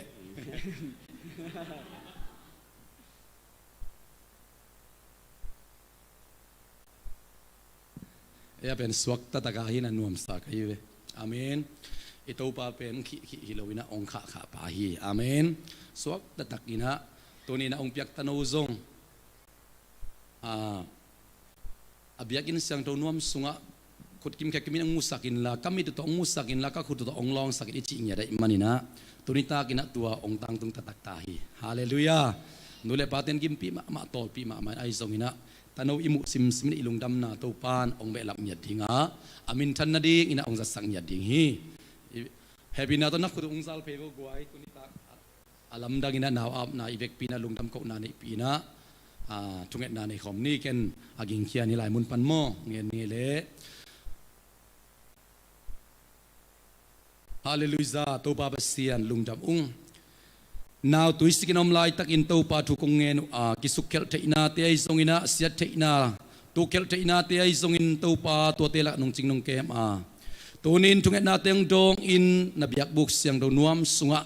C: เป็นสวกตะตะกาหินันนวมสักไอเวอาเมนอิตัวปาเป็นฮิโลวินะองค์ขาปาฮีอาเมนสวกตะตะกินะตัวนี้นะองค์เปียกตะโนซงอภิยักอินเสียงตัวนวมสุงะขุดกิมแขกมินองมุสักินละกามิตัวองมุสักินละก็ขุดตัวองลองสักินจิงยาได้มันนี่นะตัวนี้ตากินะตัวองตังตุงตะตักตาฮีฮาเลลูยานุเลปาเตนกิมปีมาตอลปีมาไอซงอินะตานอิมุซิมซิมนี่ลุงดำนาตัวปานองเบลับเงียดดิ้งอามินทันนาดีอินะองจัดสังเงียดดิ้งฮีเฮบินาตัวนักขุดองซาลเพโกกวยตัวนี้ตาอาลัมดังอินะนาวอับนาอีเวกปีนะลุงดำโกนาในปีนะทุกเงินนาในคอมนี่เกนอากิงเคียนี่หลายมุนปันโมเงินนี่เละฮาเลลูยาตัวบาบเซียนลุงดำ now tuisikin om lai tak in to pa thu kong ngen kisukel te ina te ai song ina siat te ina tu kel te ina te ai song in to pa to te la nong ching nong kem tunin tunget na teng dong in nabiak buk siang do nuam sunga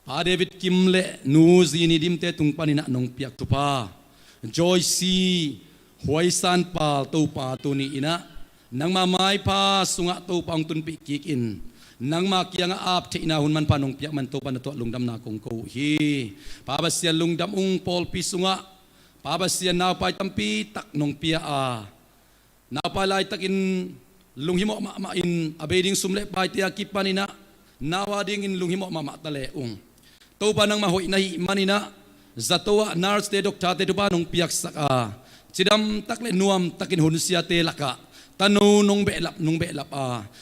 C: pa David kimle nu zini dim te tung panina nong piak tu pa joy si huai san pa to pa tu ni ina nang ma mai pa sunga to pa ong tun pi kik in nang ma kiang ap the ina hun man pa nong piak man to pa na to lungdam na kong ko hi pa ba sia lungdam ung pol pi sunga pa ba sia naw pa tampi tak nong pia naw pa lai tak in lunghimo ma in abeding sumle pai tia kipanina nawa ding in lunghimo ma tale ung to pa nang mahoi nahi manina zatowa nars te dokta te duba nong piak saka chidam takle nuam takin hun sia te laka tanu nong be lap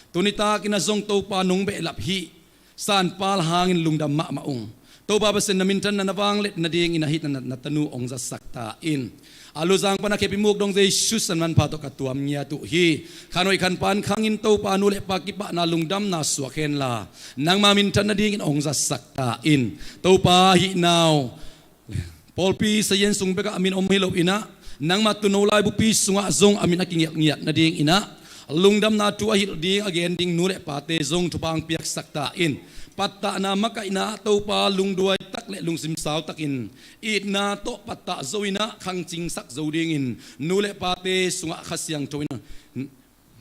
C: tunita kinazong to pa nong be lap hi san pal hangin lungdam ma ung to ba basen namintan na nawang let na ding inahit na tanu ong za sakta in aluzang pa na kepimuk dong Jesus san man pato katuam niya tu hi kanoi kan pan khangin to pa nule pa kipa na lungdam na suaken la nang mamintan na ding ong za sakta in to pa hi now polpi sa yen sung beka amin om hilo ina nang matunulay bupi sunga zong amin aking na ding ina lungdam na tu ahil ding again ding nule pate zong tupang piak sakta in patta na makaina to pa lungduay takle lungsim saw takin it na to patta zoina khang ching sak zoding in nule pate sunga khasyang toina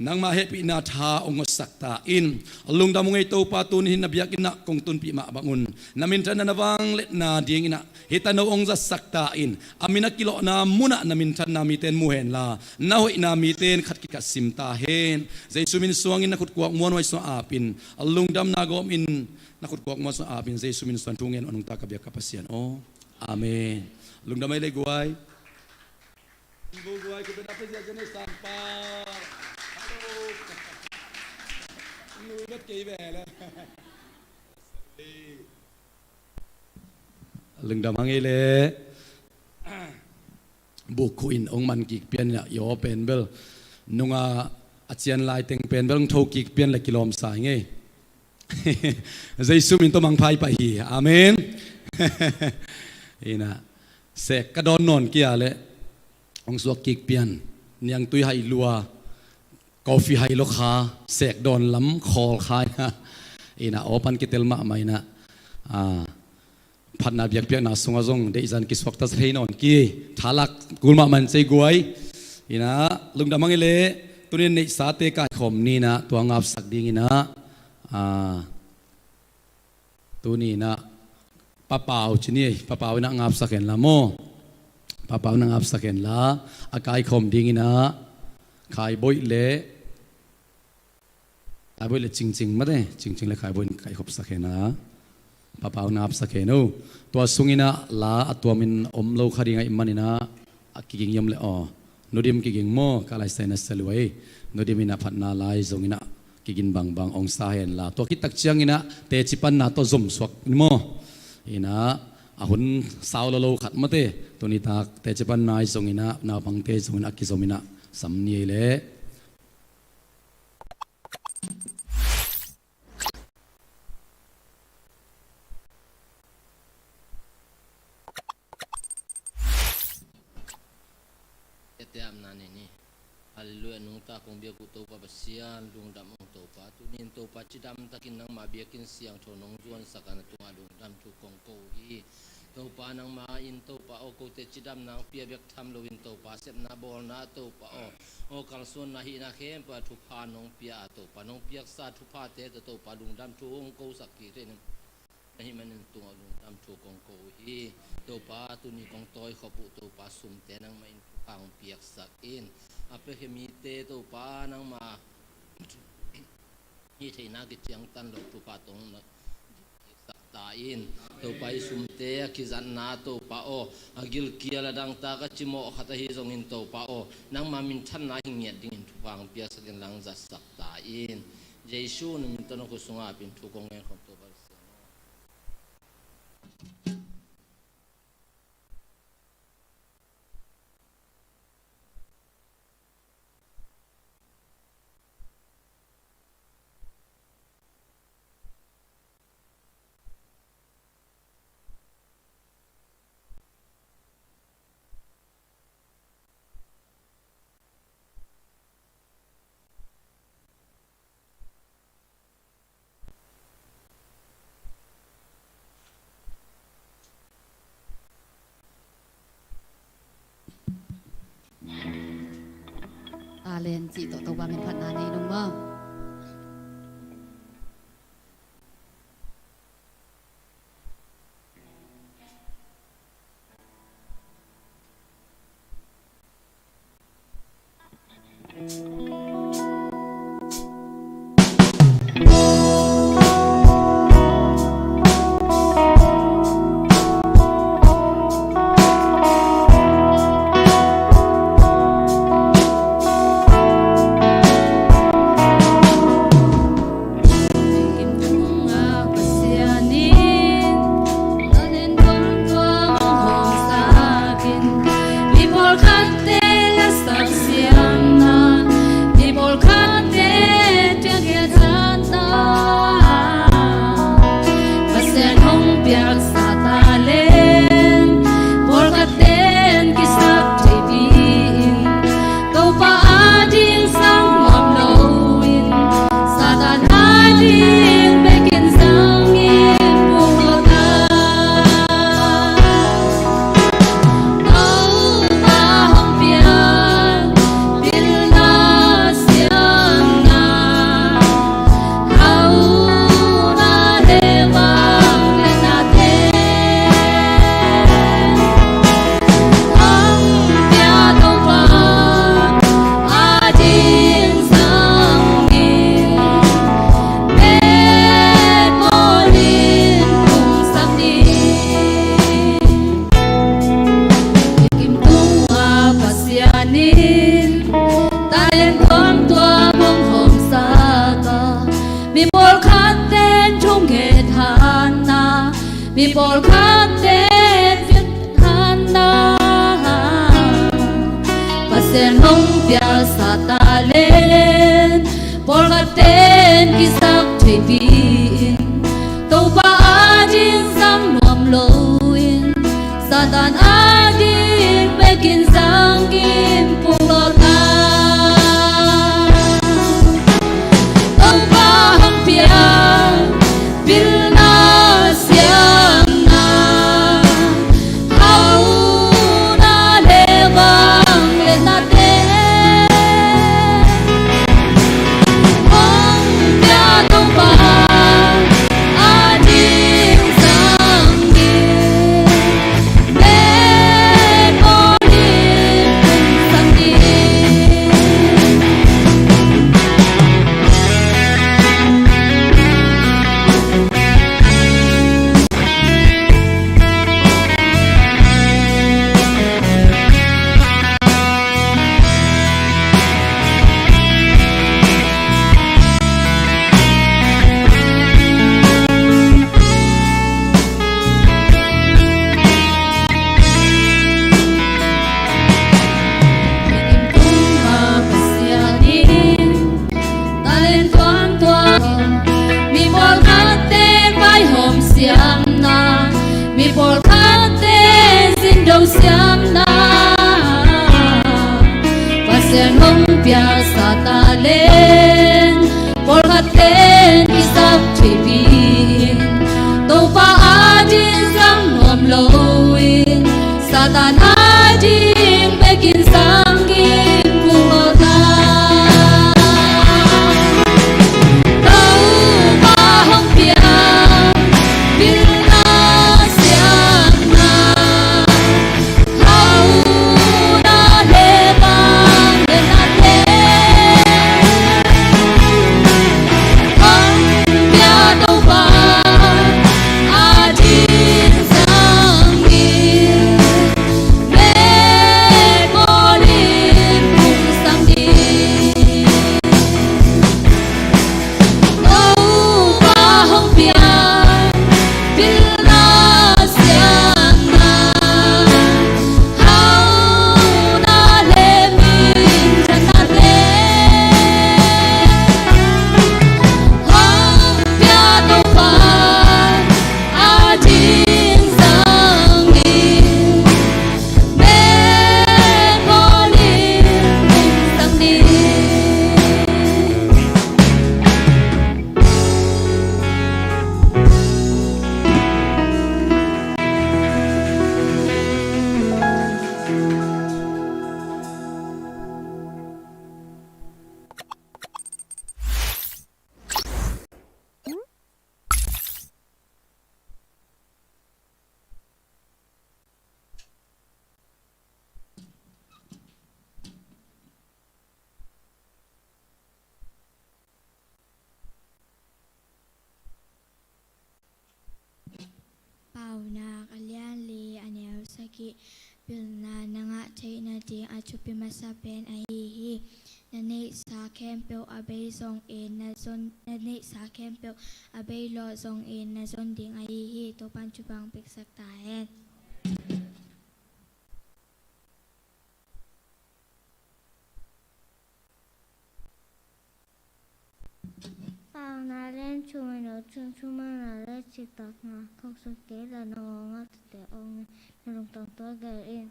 C: nang ma happy na tha ong sakta in lungdam ngai to pa tun hin nabiak ina kong tun pi ma bangun namintan na nawang let na ding ina hitano ong za sakta in amina kilo na muna namintan na miten muhen la nahoy na miten khat ki kasim ta hen jesu min suangin na khut kuak mon wai so apin lungdam na gom in nakut kuak mo sa apin Jesu min suan tungen onong ta kabya kapasian amen lungdam ay guay guay ko dapat siya jene sampa hello nubat kay bela lungdam angile bukuin ong man kik pian ya yo pen bel nunga achian lai teng pen bel thau kik pian la kilom sa nge Jesu min to mang phai pa hi amen ina se kadon non kia le ong suak kik pian niang tui hai lua coffee hai lo kha sek don lam khol khai ina open kitel ma mai na phat na biak piak na sunga zong de izan ki swak tas hein on ki thalak kulma man chei guai ina lungdamang ile tunin nei sa te ka khom ni na tuangap sak ding ina tu ni na papau chini papau na ngap saken la mo papau na ngap saken la akai khom ding ina khai boi le khai boi le ching ma de ching le khai boi kai khop saken na papau na ngap saken no to sungina la atwa min om lo khari ngai manina akiging yom le nodim kiging mo kalai saina selwai nodim ina phatna lai zongina kigin bang ong sahen la to kitak chiang ina te chipan na to zum swak mo ina ahun saulo lo khat mate to ni tak te chipan nai zong ina na bang te zong ina ki zomina samni le
D: etiam nani ni haleluya nung ta kong biak to pa basian lung dam ong to pa tunin to pa chidam takin nang mabiakin siang thonong juan sakana tunga lung dam tu kong ko hi to pa nang ma in to pa o ko te chidam nang pia biak tham loin to pa sep na bol na to pa o kalson na hi na khem pa thu pha nong pia to pa nong piak sa thu pha te to pa lung dam tu ong ko sakki re ni manin tunga lung dam tu kong ko hi to pa tu ni kong toy khopu to pa sum te nang main pang piak sak in ape hemi te to pa nang ma hi theina ki chiang tan lo tu pa tong na sak ta in to pa sum te ki zan na to pa agil kia la dang ta ka chimo khata hi zong in to pa nang ma min than na hing yet ding tu pang piak sak in lang za sak ta in jesu ni min tan ko sunga pin tu kong ngen khom to ba
E: เลนจีโตโตบามินพันนานีนุ่มเมื่อมีโปรดคันเดนฟิตฮันนาปัสเซนหงเปียสาตาเลนโปรดคันเดนกิสักเทปีนตัวบ้าจินสังนวมโลอินซาตานอาดินไปกินสังกินปุโรตาตัวบ้าหังเปียบิลนาเสียมีโปรดคันเดนสินดงเสียมนาปัสเซนหงเปียสาตาเลนโปรดคันเดนอิสักเทปีนตัวฟ้าอาจินสังนวมโลอินซาตานอาจินไปกินสังกินปุโรตาตัวฟ้าหงเปียบิลเ
F: Bilna nanga chaina ding achupi masapen ahihi nani sa kempel abay zong in na zon nani sa kempel abay lo zong in na zon ding ahihi to panchupang piksak tahen
G: Pao na lên chùa nó chung chung mà là lên chỉ tạc ngà không số kế là nó ngắt để ông nó đồng tổng tôi gửi in.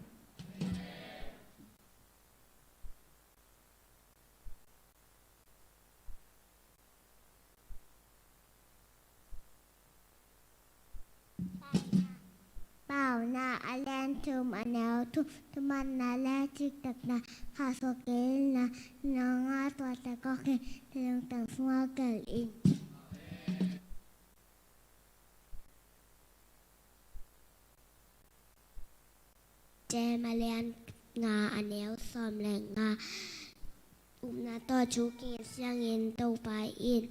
G: Bảo na lên chùm anh éo thu thu mà na lên chỉ tạc na không số kế là nó ngắt tôi để có khi nó đồng tổng tôi gửi in. Che mà lên ngà anh éo xòm lên ngà na to chú kia sang in tàu bài in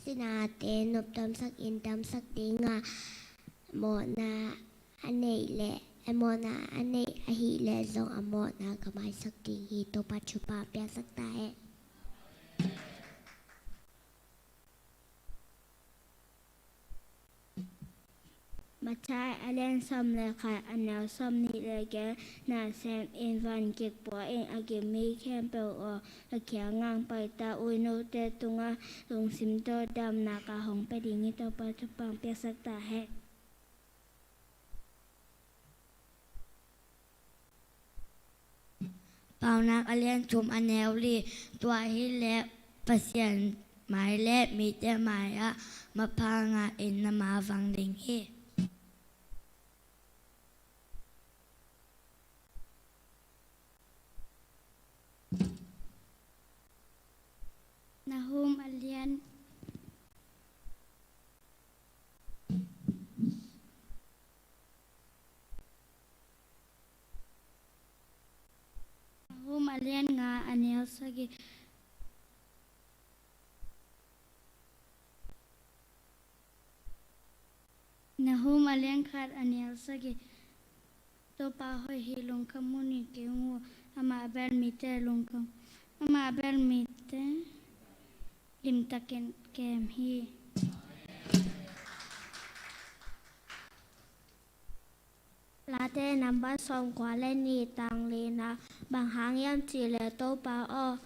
G: xin à tên nộp tâm sắc tiếng ngà mò na anh ấy lệ mò na anh ấy hi lệ dòng mò na cả bài sắc tiếng hi tàu ba chú ba bia sắc tai mà trái anh lên xâm lệ khai anh nào xâm nị lệ ghé nà xem in văn kiệt bỏ in à kì mi khen bèo ở là khía ngang bài ta ui nô tê tung à lùng xìm tô đàm nà cả hồng bè đi nghi tô bà chụp bằng bia sắc ta hết
F: Bao nak alien chum anel li tua hi le pasien mai le mi te mai a mapanga in na ma vang ding hi
G: Nahum alien nga anel sagi Nahum alien khat anel sagi to pa hoi hi long kamuni ke ngo ama bel mite long kam ama bel mite lim taken kem hi lá tê nằm bắt sông quá lên nhì tàng lì na bằng hàng yam chỉ lệ tô pa o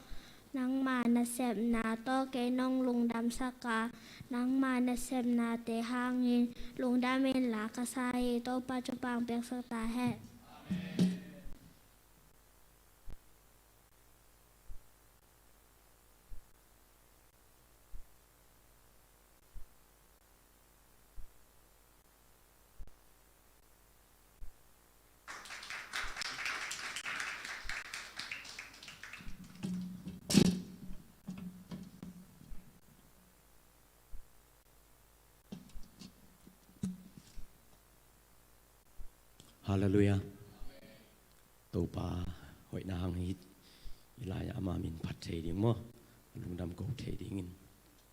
G: nang ma na xem na to cái nong lung đam saka nang ma na xem na te hangin lung đam in lá ka sai tô pa cho bang bek sa ta he
C: Hallelujah. Tàu pa hội na hang hít ilaya ama min phat thei ding mo lungdam ko thei ding in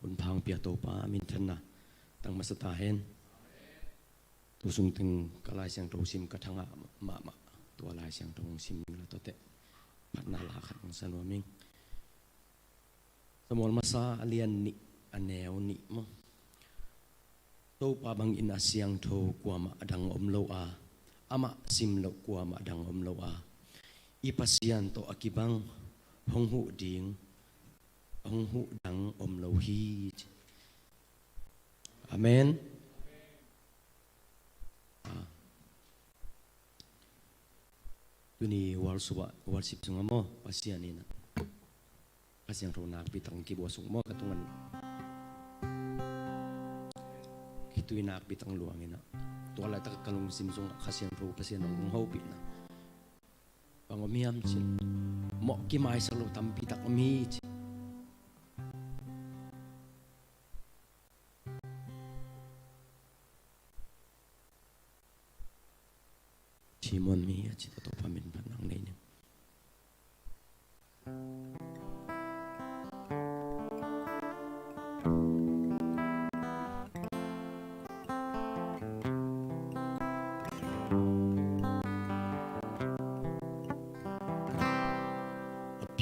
C: un phang pia tàu pa min than na tang masata hen tu sung ting kalai siang to sim ka thanga ma tu lai siang tong sim la to te phat na la khat ng sanwa ming samol masa alian ni aneo ni mo tàu pa bang in asiang tho kwa ma adang om lo a ama sim lo kwa ma dang om lo a ipasian to akibang hong hu dang om lo hi amen tuni worship sunga mo pasian ni na pasian ro nak bitang ki bo sung mo katungan kitu inak bitang luangin na tua la tak kalung simsung khasian ro pasian ng ho pi na pangomiam sil mo ki mai salo tampi tak mi Simon mi ya cita to pamin panang nei ne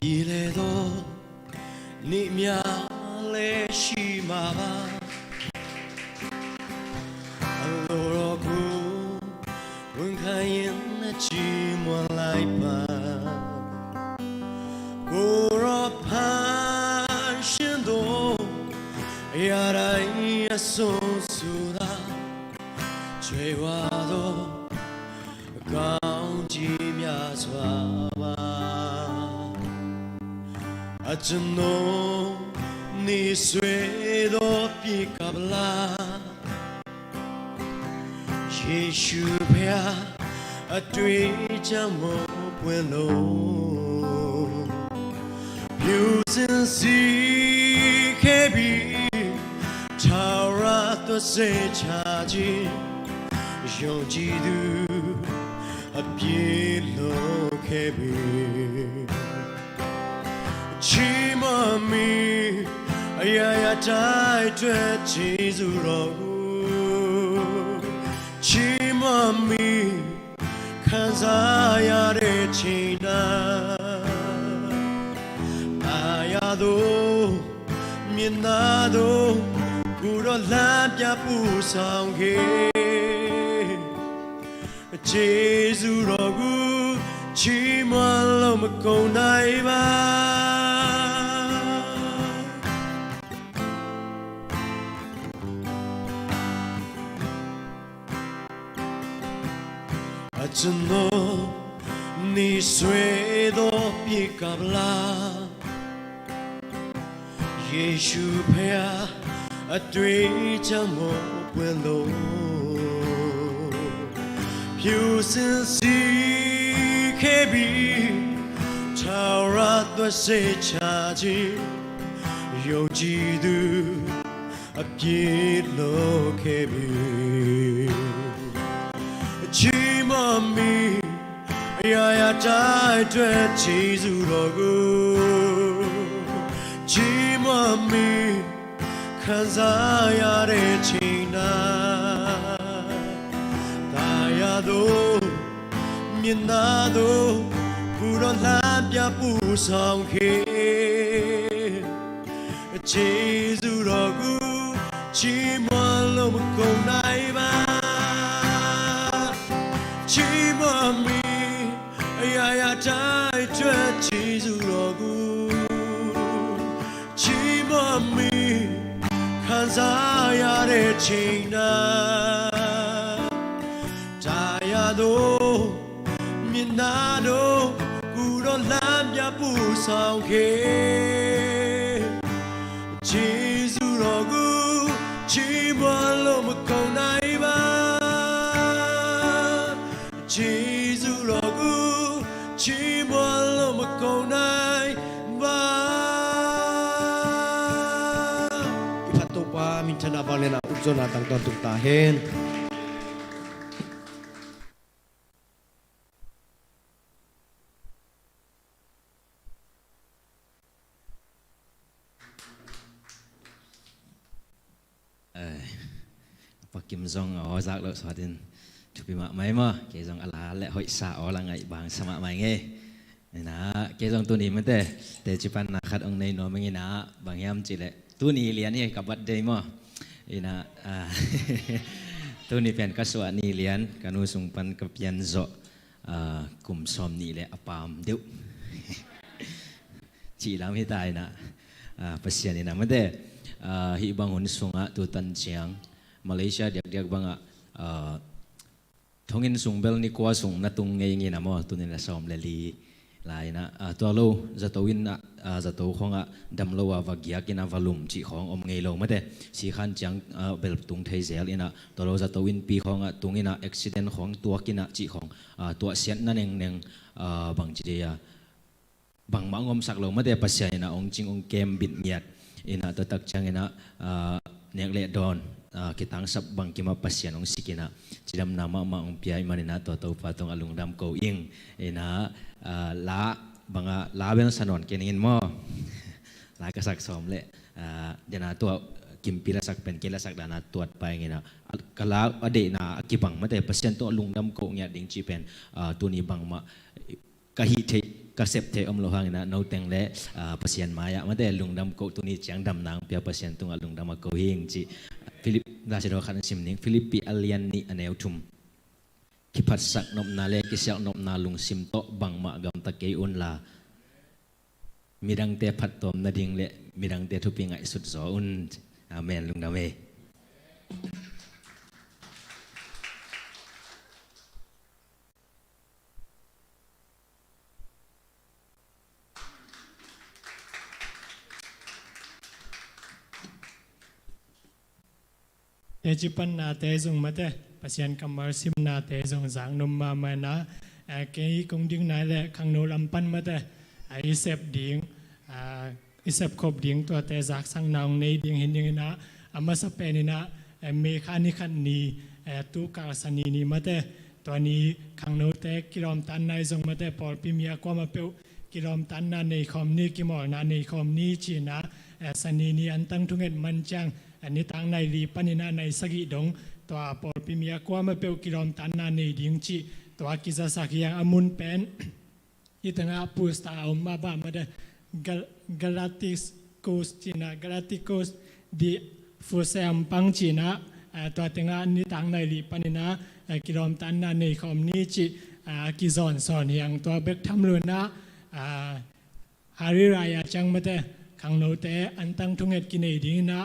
B: ပြည်လေတော့နေများလဲရှိမှာပါအလိုတော်ကိုဝန်ခံရင်နဲ့ချီးမွမ်းလိုက်ပါကိုရောဖန်ရှင်တော်အရာတိုင်းအဆုံးဆိုတာချွေဝါတော့ကောင်းကြီးများစွာပါအကျွန်တော်နေဆွေတော်ပြေကပလားယေရှုဖျားအတွေ့အကြုံမပွင့်လို့ပြူစင်စီခဲ့ပြီးထာဝရသွစေချာခြင်းယုံကြည်သူအပြေလို့ခဲ့ပြီးချီးမွမ်းမီအရာရာတိုင်းတွေ့ခြေစုတော်ကိုချီးမွမ်းမီခံစားရတဲ့ချိန်တိုင်းအာရသောမြင်သာသောကိုယ်တော်လမ်းပြပူဆောင်ခဲ့ခြေစုတော်ကိုချီးမွမ်းလို့မကုန်နိုင်ပါအကျွန်တော်နေဆွေတော်ပြေကပလားယေရှုဖျားအတွေ့အကြုံမပွင့်လို့ဖြူစင်စီခဲ့ပြီးထာဝရသွစေချာခြင်းယုံကြည်သူအပြေလို့ခဲ့ပြီးချီးမွမ်းမီအရာရာတိုင်းတွေ့ခြေစုတော်ကိုချီးမွမ်းမီခံစားရတဲ့ချိန်တိုင်းတာယာတို့မြင်သာတို့ဘူတော်လမ်းပြပူဆောင်ခဲ့ခြေစုတော်ကိုချီးမွမ်းလို့မကုန်နိုင်ပါချီးမွမ်းမီအရာရာတိုင်းတွေ့ခြေစုတော်ကိုချီးမွမ်းမီခံစားရတဲ့ချိန်တိုင်းတာယာတို့မြင်သာတို့ကိုယ်တော်လမ်းပြပူဆောင်ခဲ့ခြေစုတော်ကိုချီးမွမ်းလို့မကုန်နိုင်ပါခြေစုတော်ကိုချီးမွမ်းလို့မကုန်နိုင်ပါiphatopa minthana balena upzona tangton tukta hen
H: Kim Jong ở giặc lợi xóa tiền chụp bị mạ mấy mà cái dòng lá lệ hội xã ở là ngày bằng sa mạ mày nghe này nà cái dòng tu niệm thế để chụp ăn khát ông này nó mới nghe nà bằng em chỉ lệ tu niệm liền này gặp bắt đây mà này nà tu niệm phiền các số niệm liền cái nu sung pan cái phiền zo cùng xóm niệm lệ apam điệu chỉ làm hiện tại nà phát hiện này nà mới thế hi bằng hồn sung á tu tân chiang Malaysia diak banga thongin sungbel ni kwa sung na tung ngei ngi namo tunin la som le li lai na to lo za towin na za to khonga dam lo wa gya kina valum chi khong om ngei lo mate si khan chang bel tung thei zel ina to lo za towin pi khonga tungina accident khong tua kina chi khong tua sian na neng neng bang chi ya bang mangom sak lo mate pasya ina ong ching ong kem bit nyat ina to tak chang ina nek le don kitang sab bang kima pasyan ong sikina chidam nama ma ong pia imanina to patong alung dam ko ing ina la banga la ben sanon keningin mo la kasak som le jana to kimpila sak pen kila sak dana tuat pa ngina kala ade na akibang mate pasyan to alung dam ko nya ding chi pen tuni bang ma kahi the กระเสพเทอมโลหังนะนเต็งและเปอร์เซ็นต์มายะมาแต่ลุงดำโกตัวนี้จังดำนางเปียเปอร์เซ็นต์ตรงลุงดำมาโกเฮงจีฟิลิปราชดรขันสิมนิงฟิลิปปีอัลเลียนนี่อันเอวทุมคิพัดสักนบนาเลกิเสียนบนาลุงซิมโตบังมะกำตะเกยอุนลามีดังเตพัดตอมนาดิงและมีดังเตทุปิงไอสุดโซอุนอาเมนลุงดำเอ
I: เอจิปันนาเตจงมาเตปัสยันกัมมารซิมนาเตจงจางนมมานะเกยคงดิ้งนายและขังโนลำปันมาเตอิเซบดิ้งอิเซบขบดิ้งตัวเตจากสังนางในดิ้งเห็นดิ้งนะอามาสเปนินะเมฆานิคันนีตูกาสนีนีมาเตตัวนี้ขังโนเตกิรอมตันนายจงมาเตปอลปิมียากว่ามาเปิวกิรอมตันนาในคอมนี้กิมอลนาในคอมนี้จีนะสนีนีอันตั้งทุงเงินมันจังอันนี้ทางในลีปนินาในสกิดงตัวปอลปิมียากว่ามาเปิวกิรอมตันนาในดิ้งจีตัวกิจสักยังอมุนเป็นอีตั้งอาปุสตาอุมาบ้ามาเดกาลาติสโคสจีนะกาลาติโคสดีฟูเซมปังจีนะตัวตั้งอานี้ทางในลีปนินากิรอมตันนาในคอมนี้จีกิจอนสอนยังตัวเบกทำลุนะฮาริรายจังมาเตขังโนเตอันตั้งทุงเอ็ดกินเอดีนะ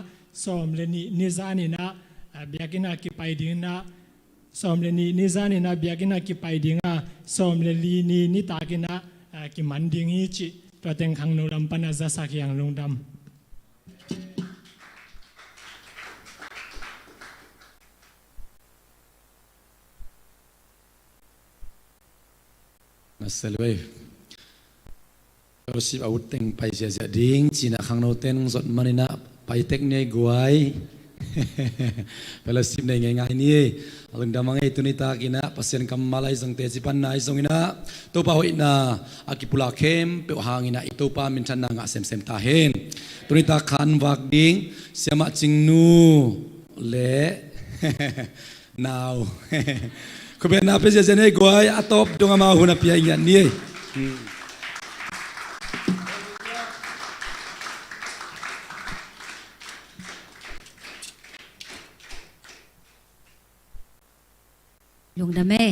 I: สอมเลนีนิซานินะเบียกินากิไปดีนะสอมเลนีนิซานินะเบียกินากิไปดีนะสอมเลลีนีนิตากินะกิมันดีงี้จิตัวเต็งขังโนลำปันอาซาสักอย่างลงดำ
C: นัสเลย์เราสิบอาวุธเต็งไปเสียดิ้งจีน่าขังโนเต็งสดมันนี่นะไปเทคนิคกวยเราสิบในง่ายๆนี่ลุงดำมังไอตุนิตากินะพัศยันกัมมาลายสังเตจิปันนายสงอินะตัวป่าวอินะอากิปุลาเข้มเปียวหางอินะอิตัวป่ามินชันนางะเซมตาเฮนตุนิตาขันวักดิ้งเสียมาจิงนูเละนาวคุณเป็นนาเปเจเจเนกวยอัตบดงอามาหุนอภิญญานี่
E: ลุงดำเม่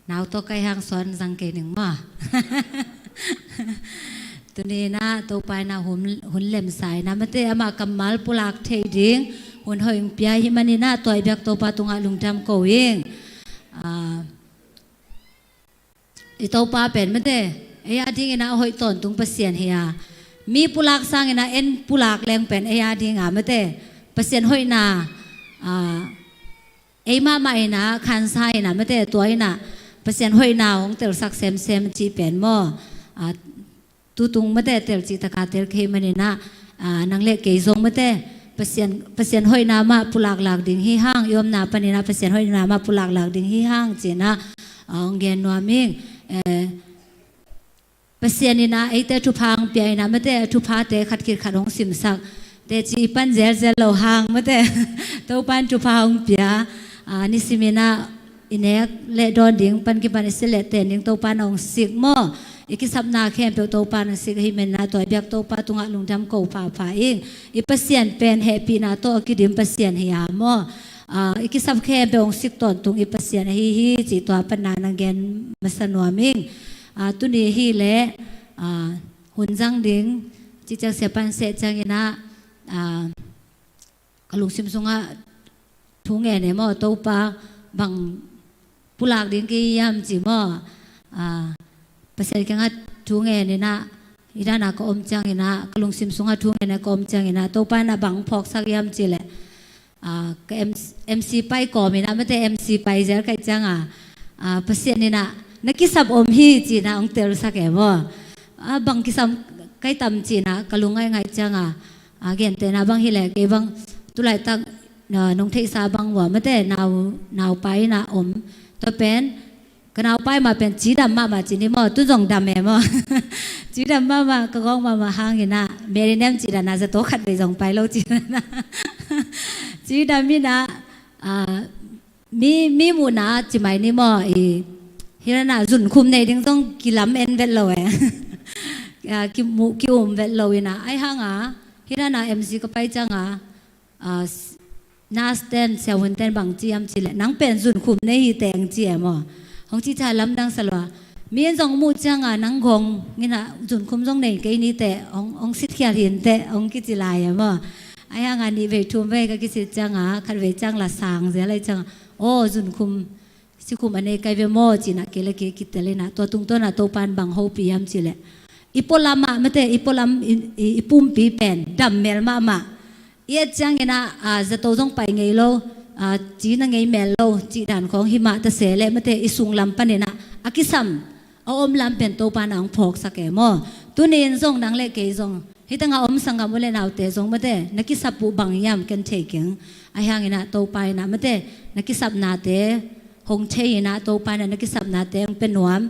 E: นาวตัวไก่หางสอนสังเกตหนึ่งมาตัวนี้นะตัวไปนะหุ่นเล่มสายนะมันเตะมากำมัลปุลักเทดิ้งหุ่นหอยเปียหิมันนี่นะตัวเบียกตัวปาตุงะลุงดำโกเองอีตัวปาเป็นมันเตะไอ้ยาดิ้งนะหอยต้นตุงเปเสียนเฮียมีปุลักสร้างนะเอ็นปุลักแรงเป็นไอ้ยาดิ้งอ่ะมันเตะเปเสียนหอยนาไอ้มาใหม่นะคันไซนะไม่แต่ตัวน่ะเปอร์เซ็นต์ห้อยนาวของเตลสักเซมจีเป็นหม้อตุตุงไม่แต่เตลจิตกาเตลเคมันนี่นะนางเล็กเกยซงไม่แต่เปอร์เซ็นต์ห้อยนามาปุลักหลักดิ่งฮีห้างยอมนาปนินะเปอร์เซ็นต์ห้อยนามาปุลักหลักดิ่งฮีห้างจีนะองเกนนัวมิงเปอร์เซ็นต์นี่นะไอ้แต่ทุพังเปียนะไม่แต่ทุพาเตขัดขีดขัดของสิมสักแต่จีปันเจลโลหางไม่แต่ตัวปันทุพังเปียนิสิมินาอินเนกเลดอนดิ้งปันกิปันอิสเลเตนดิ้งตัวปานองสิกโมอีกสับนาเข้มเปียวตัวปานสิกฮิเมนาตัวเบียกตัวปาตุงะลุงดำโกป่าฝ่ายเองอีปัสเซียนเป็นแฮปปี้นาตัวกิดิมปัสเซียนเฮียโมอีกสับเข้มเปียวสิกตอนตุงอีปัสเซียนฮีจีตัวปนานังเกนมัสนัวมิงตุนีฮีเลหุ่นจังดิ้งจิจักเสียปันเสจังยินะกลุงซิมซุงะทุงเงินเนี่ยมั่วตัวปาบังปุลักดิ้งกี้ยามจีมั่วภาษาอังกฤษทุงเงินเนี่ยนะอีด้านนักอมจังเนี่ยนะกลุงซิมซุงะทุงเงินเนี่ยอมจังเนี่ยนะตัวปาน่ะบังพอกสักยามจีเลยก็เอ็มซีไปก่อมีนะไม่แต่เอ็มซีไปเจอใครจังภาษาเนี่ยนะนักกิสับอมฮีจีนะองเตลสักแก่บ่บังกิสับใครตำจีนะกลุงไงจังเกี่ยนแต่นะบังฮีแหละเกี่ยบังตุไลตั้งน้องเทศาบังว่าไม่แต่นาวไปนะอมตัวเป็นก็นาวไปมาเป็นจีดำมาจีนี่มั่วตุ้งจงดำแม่มั่วจีดำมาก็ก้องมาหางเห็นนะเมริเนมจีดานาจะโตขัดไปจงไปแล้วจีนะจีดำมีนะมีมูนะจีไม่นี่มั่ว ฮิรานาจุนคุมในดิ้งต้องกิลำเอ็นเวลเลยกิมูกิอุมเวลเลยนะไอ้ห่างฮิรานาMCก็ไปจังนาสเตนเซวันเตนบางจีมจิเลนังเป็นจุนคุมในฮีแตงจีมของที่ชายลำดังสลวะมีอันจงมูจังนังกงงี้นะจุนคุมจงในกี่นี้แต่องสิทธิ์เขียนเห็นแต่องกิจิลายไอ้ห่างนี้เวทุมเวก็กิจิจังคันเวจังละสางเสียอะไรจังโอ้จุนคุมสิคุมอันนี้ไกเวโมจีนะเกลเกกิตเลยนะตัวตุงตัวน่ะตัวปานบางโฮปียมจิเลอีโปลามาไม่แต่อีโปลามอีปุ่มปีเป็นดำเมลมาเอียจังนะจะโตต้องไปไงโลจีนังไงเมลโลจีด่านของหิมะตะเสเลไม่แต่อีสุงลำปันเนี่ยนะอากิซัมเอาอมลำเป็นตัวปานอังพอกสักแก่โมตัวนี้ส่งดังเล็กเกยส่งให้ตั้งเอาอมสังกัดวันเล่นเอาแต่ส่งไม่แต่นักกิสับปูบังยามกันเทกิงไอ้ห่างนะตัวไปนะไม่แต่นักกิสับนาเตหงเทยนะตัวไปนะนักกิสับนาเตงเป็นหนวม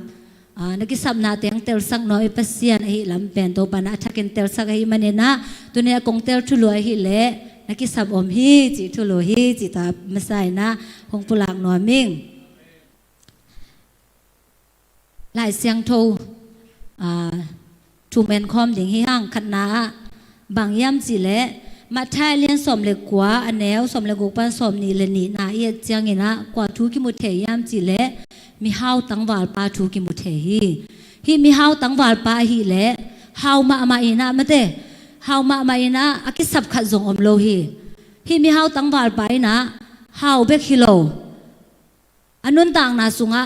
E: นักกิสับนาเตงเตลสักน้อยเปเซียนไอ้ลำเป็นตัวปานะทักกินเตลสักไอ้มันเนี่ยนะตัวนี้กงเตลทุลอยฮิเล่นักกิสับอมฮีจิทุลอยฮีจิตาไม่ใช่นะหงปุลักหนวมิงหลายเสียงโททูแมนคอมอย่างที่ห้างคณะบางย่ำสิเละมาไทยเรียนสมเล็กกว่าอันแนวสมเล็กกว่าสมนี่เลยนี่นาเอียจังเงินะกว่าทุกิมุเทย่ำสิเละมีเฮาตั้งวาลปาทุกิมุเทฮีมีเฮาตั้งวาลปาฮีเละเฮามาอินะมาเตเฮามาอินะอากิสับขัดจงอมโลฮีมีเฮาตั้งวาลปาอินะเฮาเบกฮิโลอันนู้นต่างนาสุงะ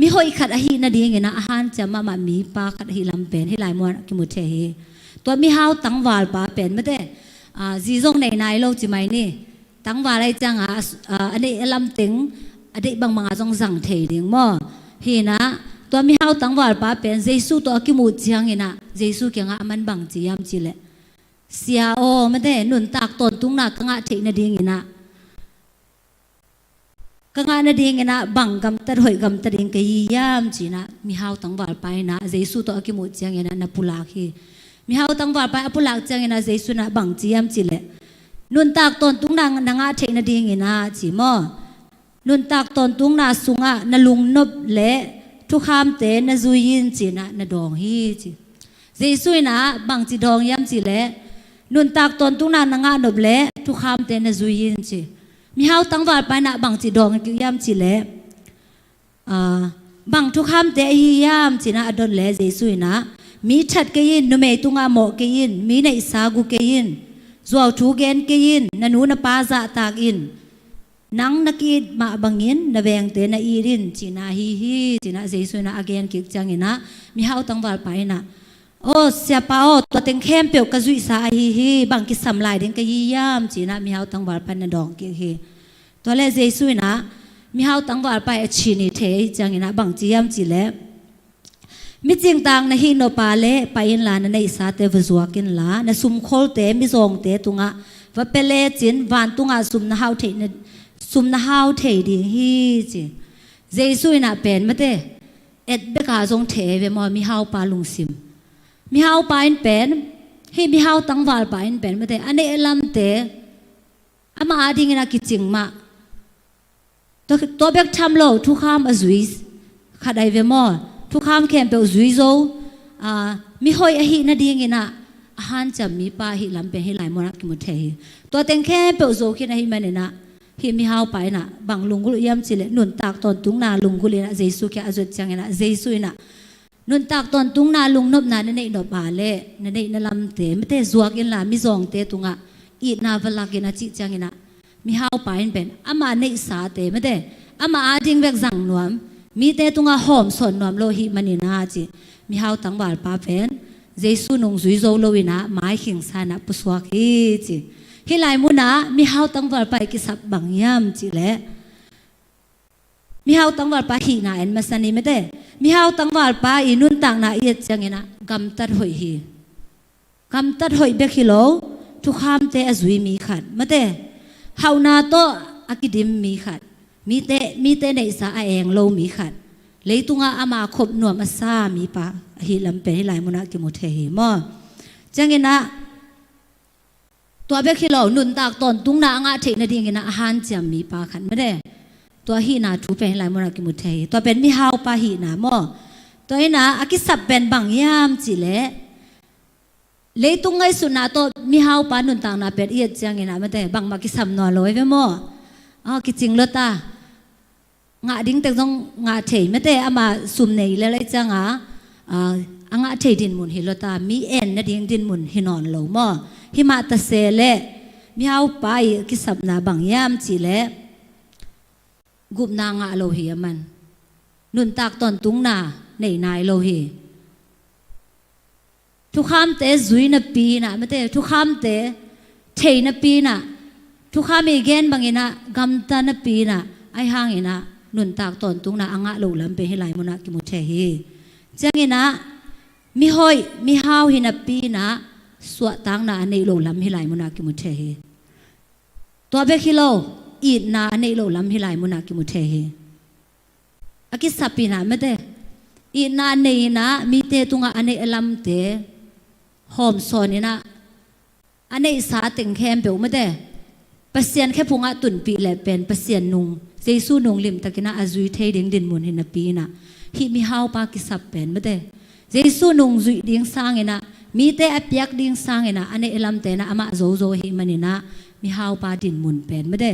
E: มีหอยขัดอหินาดีเงินะอาหารจะมามีปลาขัดอหิลำเป็นให้หลายมวนกิมุเทตัวมีเฮาตั้งวาลปาเป็นไม่ได้จีจงในโลกจิไหมนี่ตั้งวาลอะไรจังอันนี้ลำติงอันนี้บางจงสั่งเทดิงมั่วฮีนะตัวมีเฮาตั้งวาลปาเป็นเยซูตัวกิมุจีเงินะเยซูเกี่ยงมันบางจียามจีเละเสียโอไม่ได้หนุนตากตนตุ้งนักกังเทนาดีเงินะกังานนาดีเงินะบังกำตัดหอยกำตัดเองก็ยี่ยามจีนะมีเฮาตั้งวาลไปนะเยซูตัวกิมุจีเงินะนับปุลาคีมีเฮาตั้งวาลไปอปุลาจีเงินะเยซูนะบังจียามจีเละนุนตากตนตุ้งนางนางาเทนาดีเงินะจีมอนุนตากตนตุ้งนาสุงะนลุงนบเละทุกคำเตนจุยินจีนะนดองฮีจีเยซูนะบังจีดองยามจีเละนุนตากตนตุ้งนางานบเละทุกคำเตนจุยินจีมีเฮาตั้งวาลไปนะบางจีดองกิยามจีเล่บางทุกคำเตะฮิยามจีนะอดอนเล่เจสุยนะมีชัดเกยินนุเมตุงาโมเกยินมีในสากุเกยินจวบทูเกนเกยินนันูนปาซาตากอินนังนักอิดมาบังยินนเวงเตนะอีรินจีนะฮีจีนะเจสุยนะอเกนกิกจังอินะมีเฮาตั้งวาลไปนะโอ้เสียป้าตัวเต็งเข้มเปียวกระจุยสาฮีบางกิสำลายเด้งกะยี่ยามจีนะมีเฮาตั้งวาลไปนะดองกิฮีตัวเล่เจสุยนะมีเฮาตั้งวาลไปชีนิเทจังนะบางจียามจีเล่มิจิงตังนะฮีโนปาเล่ไปอินลานะในสาเตวจัวกินลานะซุมโคลเตมิซองเตตุงะว่าเปเลจินวานตุงะซุมนะเฮาเทนะซุมนะเฮาเทดิฮีจีเจสุยนะเป็นมะเตเอ็ดเบกาจงเทเวมอมีเฮาปาลุงซิมมีเฮาไปน์เป็นให้มีเฮาตั้งวาลไปน์เป็นไม่ได้อันนี้ลำเตะอามาดิ้งนักกิจงมาตัวเบกทำโลทุกคำอจุยขัดไอเวมอทุกคำแคมเปอจุยโซมีหอยอหินาดิ้งนะอาหารจะมีปลาหิลำเป็นให้หลายมนักกิมุเทตัวเต็งแคมเปอโซคิดนะหิมันเนี่ยนะให้มีเฮาไปนะบางลุงกุลยามจิเลหนุนตากตอนตุ้งนาลุงกุลนะเจสุแค่อจุดจังนะเจสุนะนุนตากตอนตุงนาลุงนบนาในดอกบาเล่ในนลำเตะไม่เตะจวกินละมิจองเตะตุงะอีนาเวลากินจิจังกินะมีเฮาไปเป็นอามาในสาเตะไม่เตะอามาอาดิงเวกจังนวมมีเตะตุงะหอมสนนวมโลหิมันนี่นาจิมีเฮาตั้งบาลปาเป็นเจสุนงจุยโซโลวินะไม้ขิงสานะปุสวากีจิฮิไลมุนะมีเฮาตั้งบาลไปกิสับบางยามจิเละมีเฮาตั้งวาลปาหีนาเอ็นมาสันนี่ไม่ได้มีเฮาตั้งวาลปาอินุนต่างนาเอียดจังเงินะกำตัดหอยฮีกำตัดหอยเบกิโลทุกคำเตะจุยมีขัดไม่ได้เฮานาโตอากิดิมมีขัดมีเตะในสาเองโลมีขัดเลยตุงอามาขบหนวมอาซามีปะฮีลำเป็นให้หลายมุนักกิมุเทฮีมอจังเงินะตัวเบกิโลนุนตากตอนตุงนางาเทนดีเงินะอาหารจะมีปะขัดไม่ได้ ตัวฮีนาทูเป็นหลายมนากิมุเทตัวเป็นมิฮาวปาฮีนาโมตัวฮีนาอากิสับเป็นบางยามจิเลเลยตุงไงสุนาตัวมิฮาวปานุนต่างนาเป็นเอียดจังกินาไม่ได้บางมากิสับนอลอยเวโมกิจริงลตางาดิ้งแต่ต้องงาเทไม่ได้อามาซุ่มในเลยจังงาเทดินมุนฮิลตามีเอ็นนะดิ้งดินมุนฮินอนโลโมฮิมาตเซเลมิฮาวปากิสับนาบางยามจิเลกุบนางาโลหิมันนุนตากตอนตุงนาในนายโลหิทุกคำเตะจุยนปีนะไม่เตะทุกคำเตะเทนปีนะทุกคำเอเกนบางเงินะกำตันปีนะไอห่างเงินะนุนตากตอนตุงนาอ่างะโลลำเป็นให้ไหลมุนักกิมุเทฮีจังเงินะมีหอยมีฮาวหินปีนะสวดตังนาในโลลำให้ไหลมุนักกิมุเทฮีตัวเบคิโลอีดนาในโลลำฮิไลมุนักกิมุเทฮีอากิสับปีนาไม่ได้อีดนาในนะมีเตตุงะอันในลำเตหอมซอนนี่นะอันในสาติงแคมเปลไม่ได้เปเซียนแค่พงะตุนปีแหละเป็นเปเซียนนุงเจสูนุงลิมตะกินะอาจุยเทดิงดินมุนหินปีนะฮิมีฮาวปากิสับเป็นไม่ได้เจสูนุงจุยดิงสร้างนะมีเตอเปียกดิงสร้างนะอันในลำเตนะอามาโซฮิมันนี่นะมีฮาวปาดินมุนเป็นไม่ได้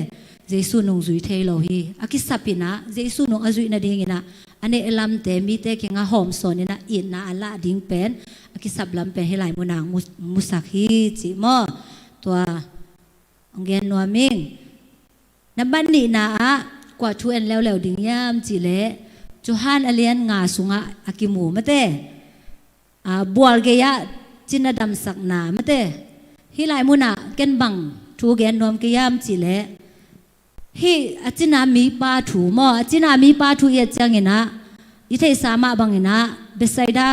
E: เจสุนงจุยเทโลฮีอากิสับปีนะเจสุนงอาจุยนาดิ่งนะอันนี้ลำเตมีเตกิงาหอมสอนนะอินนะอัลลาดิ่งเป็นอากิสับลำเป็นให้หลายมุนางมุสักฮีจิมอตัวองเกนนัวมิงนับบันนี่นะกว่าชวนแล้วดิ่งยามจิเลจูฮันอเลียนงาสุงะอากิมูมะเตบัวเกียจินดำสักนามะเตให้หลายมุนาเกนบังทูเกนนวมกิยามจิเลฮีอาจินามีปาถูมออาจินามีปาถูเยจังเงินะยิเทสามาบังเงินะเบสไซดา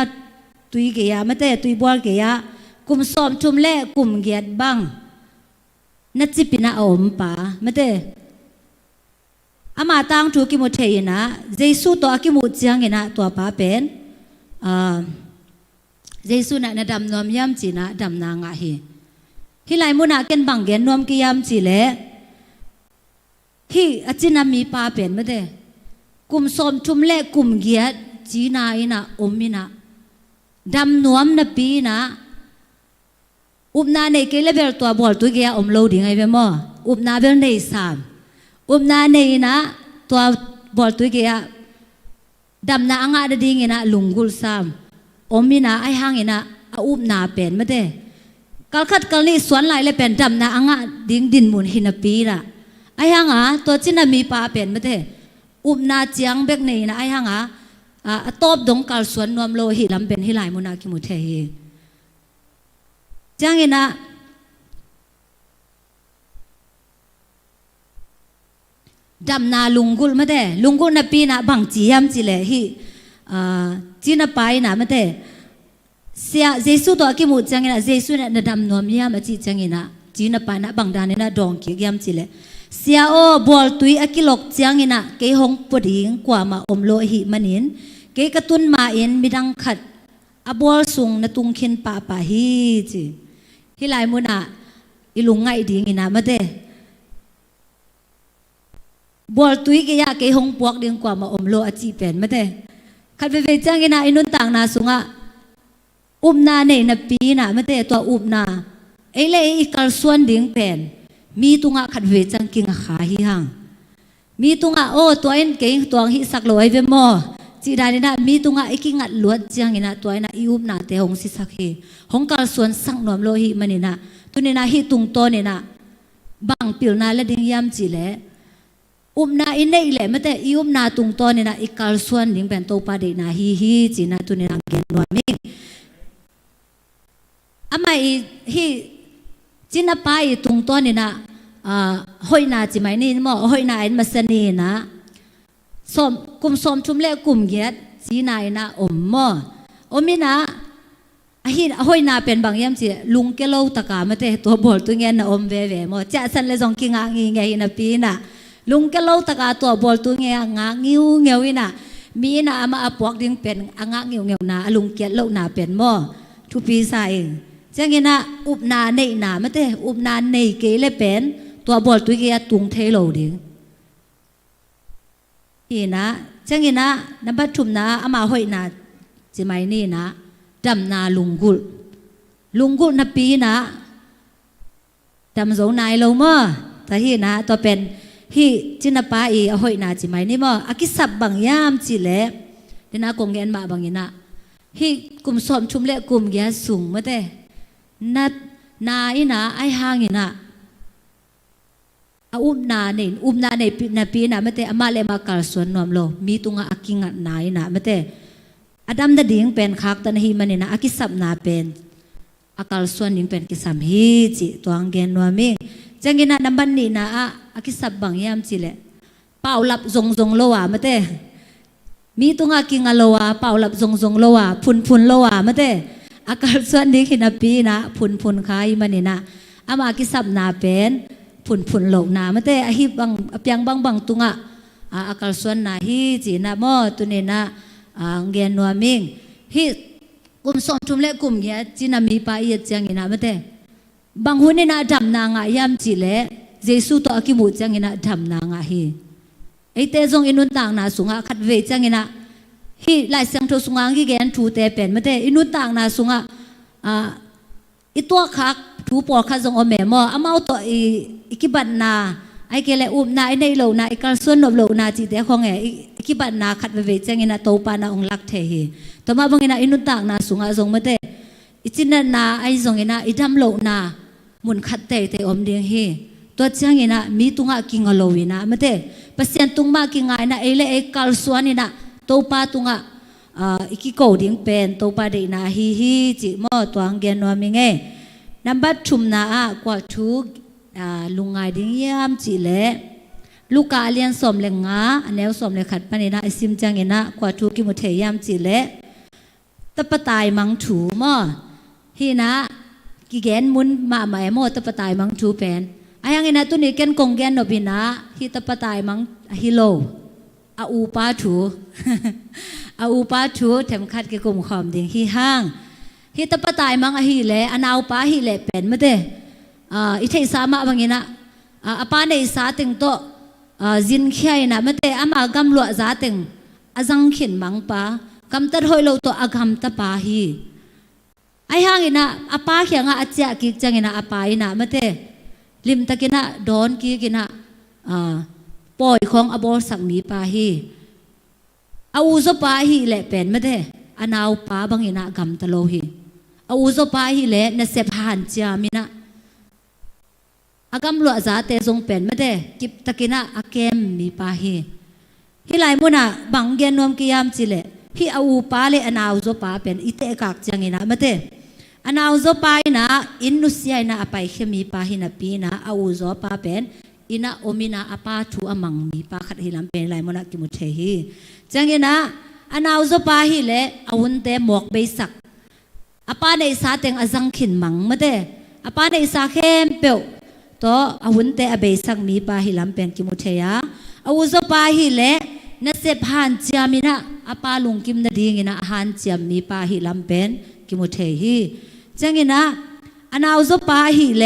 E: ตุยเกียไม่แต่ตุยบัวเกียกุมสอมชุมเล่กุมเกียดบังนัดจิปินะอมปาไม่แต่อามาตังถูกิมุเทยนะเจสุตัวกิมุจังเงินะตัวป้าเป็นเจสุนะนดำนวมยามจีนะดำนางาฮีฮิไลมุนาเกนบังเกนนวมกิยามจีเลฮีอาจินามีปาเป็นไม่ได้กุมสมชุมเล่กุมเกียรจีนาอินะอมมินะดำนวมนปีนะอุบนาในเกลเบลตัวบอลตัวเกียอมโลดิ่งไงเบมออุบนาเบลในสามอุบนาในนะตัวบอลตัวเกียดำนาอ่างดิ่งนะลุงกุลสามอมมินะไอห่างนะอุบนาเป็นไม่ได้กัลขัดกัลนี่สวนไหลเลยเป็นดำนาอ่างดิ่งดินมุนหินปีละไอ้ห่างตัวจินามีปาเป็นไม่ได้อุบนาเจียงเบกนี่นะไอ้ห่างตบดงกัลสวนนวมโลหิลำเป็นฮิไลมุนากิมุเทฮีจังเงินะดำนาลุงกุลไม่ได้ลุงกุลนปีนะบังจียมจีเลฮีจีน่าไปนะไม่ได้เสียเจสุตัวกิมุจังเงินะเจสุเนี่ยดำนวมยามจีจังเงินะจีน่าไปนะบังดานนะดองกิยามจีเลเสียโอบอลตุยอกิลกจังเงินะเกยหงปวดหิงกว่ามาอมโลหิมันินเกยกระตุนมาเอ็นมีดังขัดอบอลสูงนะตุงขินป่าป่าฮีจีฮิไลมุนะอิลุงไงดิ่งเงินะมาเดบอลตุยเกยเกยหงปวกดิ่งกว่ามาอมโลอจีเป็นมาเดขัดไปจังเงินะอินุนต่างนาสุงะอุบนาเนี่ยนปีนะมาเดตัวอุบนาเอเลอีกัลส่วนดิ่งเป็นมีตุงะขัดเวจังกิงขาหิหังมีตุงะโอ้ตัวเอ็นเก่งตัวหิสักลอยเวมอจีดานี่นะมีตุงะไอ้กิงัดลวดจังนี่นะตัวนะอิอุบนาเตหงสิสักเฮหงกัลส่วนสักนวมโลหิมันนี่นะตัวนี่นะหิตุงโตนี่นะบังปิลนาและดิ่งยามจีเลอุบนาอินเนอิเลไม่แต่อิอุบนาตุงโตนี่นะอีกัลส่วนดิ่งเป็นโตปาเดนะฮีจีนะตัวนี่นะเกนนวมิงอามาฮีจินไปตุงต้นนี่นะหอยนาจิไหมนี่มอหอยนาอินมาสนีนะสมกุมสมชุมเล่กุมเกียรจีนายนะอมมอมินะหินหอยนาเป็นบางยามจีลุงเกลตะกามาเตะตัวบอลตัวเงี้ยนะอมเวเวมอจะสันเลยจงกิงางงี้ไงนะปีนะลุงเกลตะกาตัวบอลตัวเงี้ยงางิ้วเงี้ยนะมีนะมาปวกดิ้งเป็นงางิ้วเงี้ยนะลุงเกลนาเป็นมอทุปีใส่จังเงินะอุบนาในนาไม่ได้อุบนาในเกลเลยเป็นตัวบอลตัวเกียตุงเทโลดิ ฮีนะจังอินะนับบัดทุมนะอามาหอยนะจิไม่นี่นะดำนาลุงกุลนับปีนะดำสงนายลงมั้งแต่ฮีนะตัวเป็นฮีจินปาอีหอยนะจิไม่นี่มั้งอากิสับบางยามจิเล่เดี๋ยวนะกงเงินมาบางยินะฮีกลุ่มสอมชุมเละกลุ่มแย่สูงมั้งแต่นัดนาอีนะไอห่างอีนะอุ้มนาเนี่ยนาปีนะไม่แต่อามาเลมาการส่วนนอมโลมีตุงอากิงนายนะไม่แต่อดัมดดิ่งเป็นคักตันฮีมันเนี่ยนะอากิสับนาเป็นอาการส่วนนิ่งเป็นกิสัมฮีจิตัวอังเกนนัวมิงจังกินะนับบันนี่นะอากิสับบางยามจิเลเป่าหลับจงโลวะไม่แต่มีตุงอากิงโลวะเป่าหลับจงโลวะพุนโลวะไม่แต่อาการส่วนนี้ขินาปีนะพุนคายมันเนี่ยนะอามาอากิสับนาเป็นพุนโลกนาไม่แต่อาฮิบังเปียงบางตุงอาการส่วนนาฮีจีนะมอตัวนี้นะเงียนนัวมิงฮีกลุ่มสองชุมเล็กกลุ่มเงี้ยจีน่ามีไปเยอะจังงี้นะไม่แต่บางคนเนี่ยนะดำนางยามจีเล่เยซูตัวอากิมุจังงี้นะดำนางฮีไอเตจงอินุนต่างนาสุงขัดเวจังงี้นะฮีหลายเสียงทุสุงงี้แกนทูเตเป็นไม่แต่อินุนต่างนาสุงอีตัวคักทูปอคัดจงอเมมออามาตัวอีกิบันนาไอเกลอุบนาไอในโลนาไอการส่วนนบโลนาจีเตะของอีกิบันนาขัดเวจังงี้นะโตปานาองลักเทฮีต่อมาบางงี้นะอินุนต่างนาสุงจงไม่แต่อีจินนาไอจงงี้นะอีดำโลนามุนขัดเตะอมเดียงฮีตัวจังงี้นะมีตุงอากิงโลวินะไม่แต่เปอร์เซ็นต์ตุงมากิงไงนะไอเล่ไอการส่วนนี่นะโตปาตุงอีกิโกดิ้งเป็นโตปาเดนาฮีจิมอตัวอังเกนนัวมิงเงนับบัดชุมนากว่าทุกลุงไงดิ้งยามจิเล่ลูกกาเลียนสมเลงงาอันแนวสมเลขัดปนินะไอซิมจังเงนะกว่าทุกกิมุเทยามจิเล่ตะปะตายมังถูมอฮีนะกิเกนมุนมาหมายมอตะปะตายมังถูเป็นไอ้ยังเงนะตัวนี้เกนกงเกนนบินะฮีตะปะตายมังฮิโลอาอูปาถูอาอูปาถูเข็มขัดกิกุมขอมดิ่งฮีห้างฮีตะปะตายมังฮีเล่อนาวปาฮีเล่เป็นไม่ได้อิเทสามาบางงี้นะอาปาในสาติงโตจินเขียนะไม่ได้อามากำลัวสาติงอาจังขินมังปากำตัดหอยโลโตอากำตะปาฮีไอ้ห้างงี้นะอาปาเขียงอาเจากิจังงี้นะอาปาอีนะไม่ได้ลิมตะกินะดอนกีกินะปล่อยของอบอสังมีปาฮีอาอุซปาฮีเละเป็นไม่ได้อนาวปาบางงี้นะกำตะโลฮีอาอุซปาฮีเละเนเสพหันจามินะอากำลัวซาเตจงเป็นไม่ได้กิบตะกินะอาเกมมีปาฮีฮิไลมุนะบังเกนนวมกิยามจิเลฮิอาอูปาเลอนาวซปาเป็นอิเตะกักจังงี้นะไม่ได้อนาวซปาอินะอินนุสยาอินะอภัยเข้มีปาฮินะปีนะอาอูซปาเป็นอินะโอมินะอปาทูอามังมีปาขัดฮิลัมเป็นไลมุนะกิมุเทฮีจังงี้นะอนาวซปาฮิเลอาวุนเตหมวกเบสักอปาในสาเตงอาจังขินมังไม่ได้อปาในสาเข้มเปียวตัวอาวุนเตอเบสักมีปาฮิลัมเป็นกิมุเทียอาวุโซปาฮิเลนเสพหันจามินะอาปาลุงกิมนาดีงินะหันจามมีปาฮิลัมเป็นกิมุเทียจังงินะอานาอุโซปาฮิเล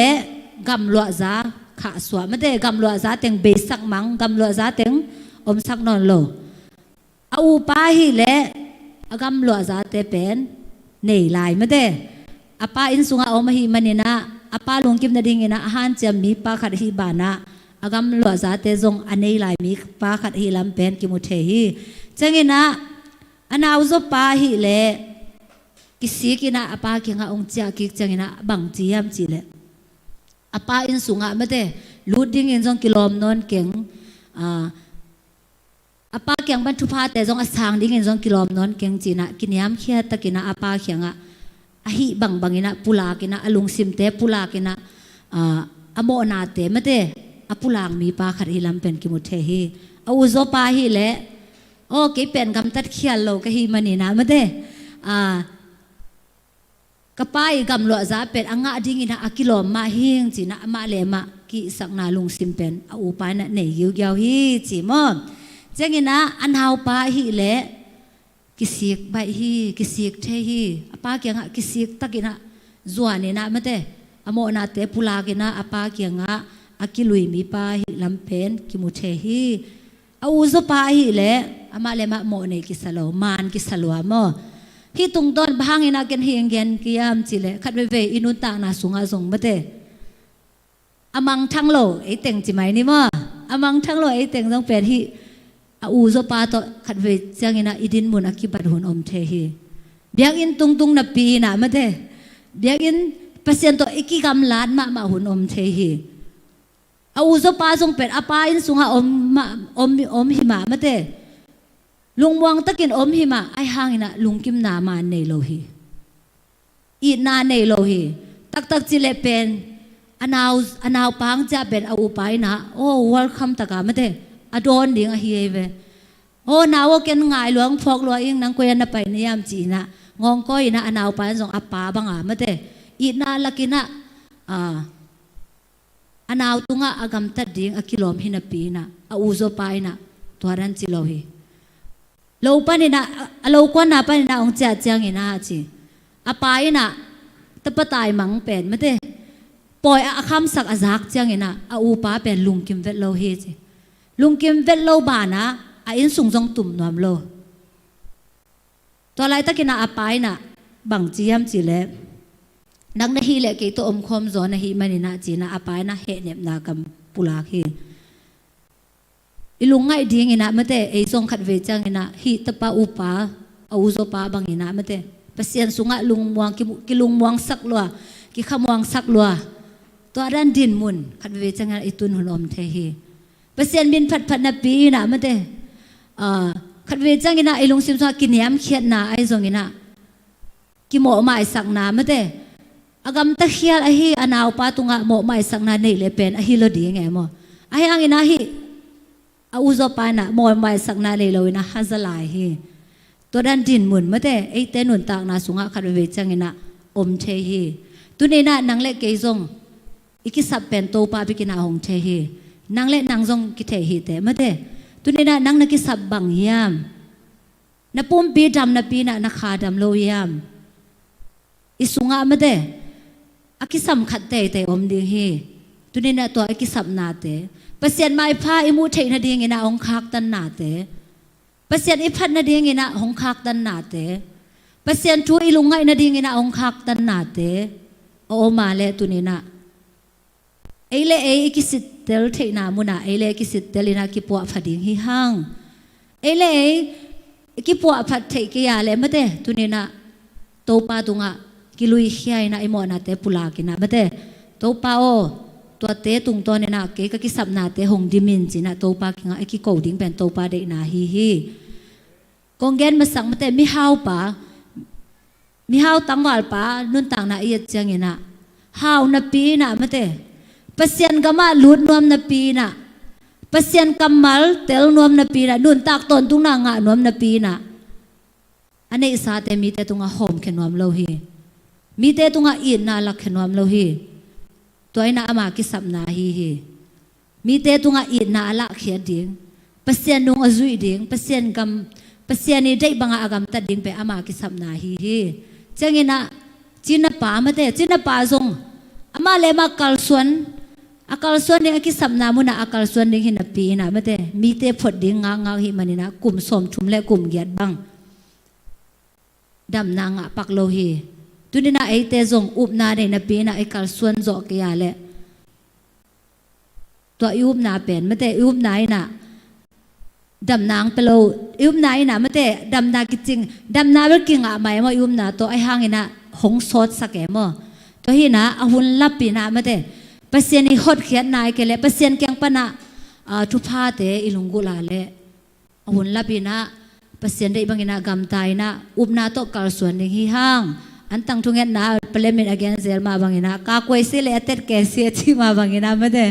E: กำลัวซาขาสวไม่ได้กำลัวซาเต็งเบสักมังกำลัวซาเต็งอมสักนอนโลอาอูปาฮิเลกำลัวซาเตเป็นเนยลายไม่ได้อาปาอินสุงอาอมหิมันนี่นะอาปาลงกิมนาดิ่งนะอาหารจะมีปาขัดฮีบานะอากำลัวซาเตจงอันนี้ลายมีปาขัดฮีลำเป็นกิมุเทฮีจังงี้นะอันเอาซปาฮีเลกิสิกินะอาปาเกียงองจากิจังงี้นะบังจียมจีเลอาปาอินสุงอาไม่ได้ลูดดิ่งอินจงกิโลมนนเก่งอาปาเกียงบรรทุพาแต่จงอาสางดิ่งอินจงกิโลมนนเก่งจีนะกินยามเขียตะกินะอาปาเกียงอาฮิบังบังปุลากินะอลุงซิมเตปุลากินะอโมนาเตมเตอปุลางมีปาขัดฮิลัมเป็นกิมุเทฮีอาอุโซปาฮิเลโอเกเป็นกำตัดเขียนโลกะฮีมันนี่นะมเตกะปายกำลัวซาเป็นอ่างะดิ่งนะอากิโลมาเฮงจีนะมาเลมากิสักนาลุงซิมเป็นอาอุปายนะเนยิวยาวฮีจีมอจังงี้นะอันฮาวปาฮิเลกิสิกใบฮีกิสิกเทฮีอาปาเกียงะกิสิกตะกินะจวนนี่นะมเตอโมนาเตปุลากินะอาปาเกียงะอากิลุยมีปาฮิลำเพนกิมุเทฮี อาอุซปาฮิเลอามาเลมาโมเนกิสโลมานกิสโลโมฮิตุงตอนบางอินาเกนเฮียงเกนกิยามจิเลขัดเวอินุตานาสุงอาสงมะเตอามังทั้งโลไอเต็งจิไหมนี่มั้งอามังทั้งโลไอเต็งต้องเป็นที่อาอูซปาโตขัดเวจังอินาอิดินมุนอากิบัดหุนอมเทฮีเบียกอินตุงนับปีนะมะเตเบียกอินเปอร์เซ็นต์โตอิกิกำลานมาหุนอมเทฮีอาอูซปาทรงเป็นอาปาอินสุงอาอมหิมะมะเตลุงวังตะกินอมหิมะไอห่างอินะลุงกิมนามาเนโลฮีอีนาเนโลฮีตักจิเลเป็นanau pang ja ben au pai na oh welcome ta ka mate adon ding a hi ve oh nawo ken ngai luang phok lo ing nang ko yan na pai ni yam chi na ngong ko ina anau pan jong apa banga mate i na lakina anau tunga agam ta ding a kilom hina pi na a uzo pai na toran chi lo hi lo pa ni na lo ko na pa ni na ong cha chang ina chi apa ina tapatai mang pen mateปอยอาคำสักอาจักจังเงินะอาอูป้าเป็นลุงกิมเวทโลเฮจิลุงกิมเวทโลบานะอาอินสุงจงตุ่มนวมโลตัวไรตะกินะอาปายนะบังจียมจีเล่นักนาฮีเล่กี่ตัวอมคมจอนาฮีมันนะจีนะอาปายนะเฮเนบนากัมปุลาฮีอิลุงไงดีเงินะเมื่อแต่ไอทรงขัดเวจังเงินะฮีตะปาอูป้าอาอูโซป้าบังเงินะเมื่อแต่เปเซียนสุงะลุงมวงกิลุงมวงสักลัวกิขมวงสักลัวตัวด้านดินมุนขัดเวจังงานอิตุนหุนอมเทฮีเปอร์เซ็นต์บินพัดนับปีนะมันเตขัดเวจังกินะไอลุงซิมซากินยามเขียนนาไอซงกินะกิโมมาไอสักนามันเตอากำตะเขียนไอฮีอนาวปาตุงะโมมาไอสักนาเนเลเป็นไอฮีโลดีไงมั้งไออังกินะฮีอาอุซปานะโมมาไอสักนาเนโลวินะฮัซลายฮีตัวด้านดินมุนมันเตไอเตนุนตากนาสุงะขัดเวจังกินะอมเทฮีตัวนี้นะนังเล็กเกยซงอีกิสับเป็นโตปาปิกินาหงเทฮีนังเล่นังซงกิเทฮีเตมะเตตุนีนะนังนักิสับบังยามนับปุ่มปีดำนับปีนะนักขาดำโลยามอิสุงะมะเตอากิสัมขัดเตเตอมดีฮีตุนีนะตัวอากิสับนาเตเปอร์เซ็นต์ไม่พาอิมูเทนาดีเงินะองคักตันนาเตเปอร์เซ็นต์อิพัดนาดีเงินะองคักตันนาเตเปอร์เซ็นต์ช่วยลุงไงนาดีเงินะองคักตันนาเตโอมาเลตุนีนะไอเล่ไอกิสิตเตลเทนามุนาไอเล่กิสิตเตลินากิปัวผัดดิ่งหิฮังไอเล่กิปัวผัดเทกิยาเลมะเตตุนีนะโตปาตุงะกิลุยเขียนะไอโมนาเตปุลากินะมะเตโตปาโอตัวเตตุงตัวเนี่ยนะเกกกิสับนาเตหงดิมินจินะโตปากิงะไอกิโกดิ่งเป็นโตปาเดนาฮีกงเกนมาสั่งมะเตมิฮาวปามิฮาวตังวาลปานุนต่างนาเอียดจังเงินะฮาวนาปีนะมะเตเปอร์เซ็นต์กำมาลุดนวมนาปีนะเปอร์เซ็นต์กำมาเตลนวมนาปีนะนุนตักตนตุงนางะนวมนาปีนะอันนี้สาเตมีเตตุงะหอมเขนวมโลฮีมีเตตุงะอินนาลักเขนวมโลฮีตัวไอ้นาอามากิสับนาฮีมีเตตุงะอินนาลักเขียนดิ่งเปอร์เซ็นต์นุงอจุยดิ่งเปอร์เซ็นต์กำเปอร์เซ็นต์นี้ได้บังอากำตัดดิ่งไปอามากิสับนาฮีจังเงินะจีนป่ามาเตจีนป่าทรงอามาเลมากัลส่วนakal suan ding aki sabna muna akal suan ding hina pi na mate mi te phot ding nga hi manina kum som thum le kum giat bang dam na nga pak lo hi tunina ai te zong up na de na pi na akal suan zo ke ya le to yup na pen mate yup na ina dam nang pelo yup na ina mate dam na ki ching dam na ber king a mai mo yup na to ai hang ina hong sot sa ke mo to hi na ahun lapi na mateเปอร์เซ็นต์ฮอดเขียนนายเกลเปอร์เซ็นต์แกงปนะทุพาเตอิลุงกุลาเลหุ่นลับนะเปอร์เซ็นต์ได้บางนะกำตายนะอุบนาโตกาลส่วนหนึ่งหิห้างอันตั้งทุงเงินนะเปลมินอเกนเซลมาบางนะกาควยซีเลอเตตเกซีที่มาบางนะไม่ได้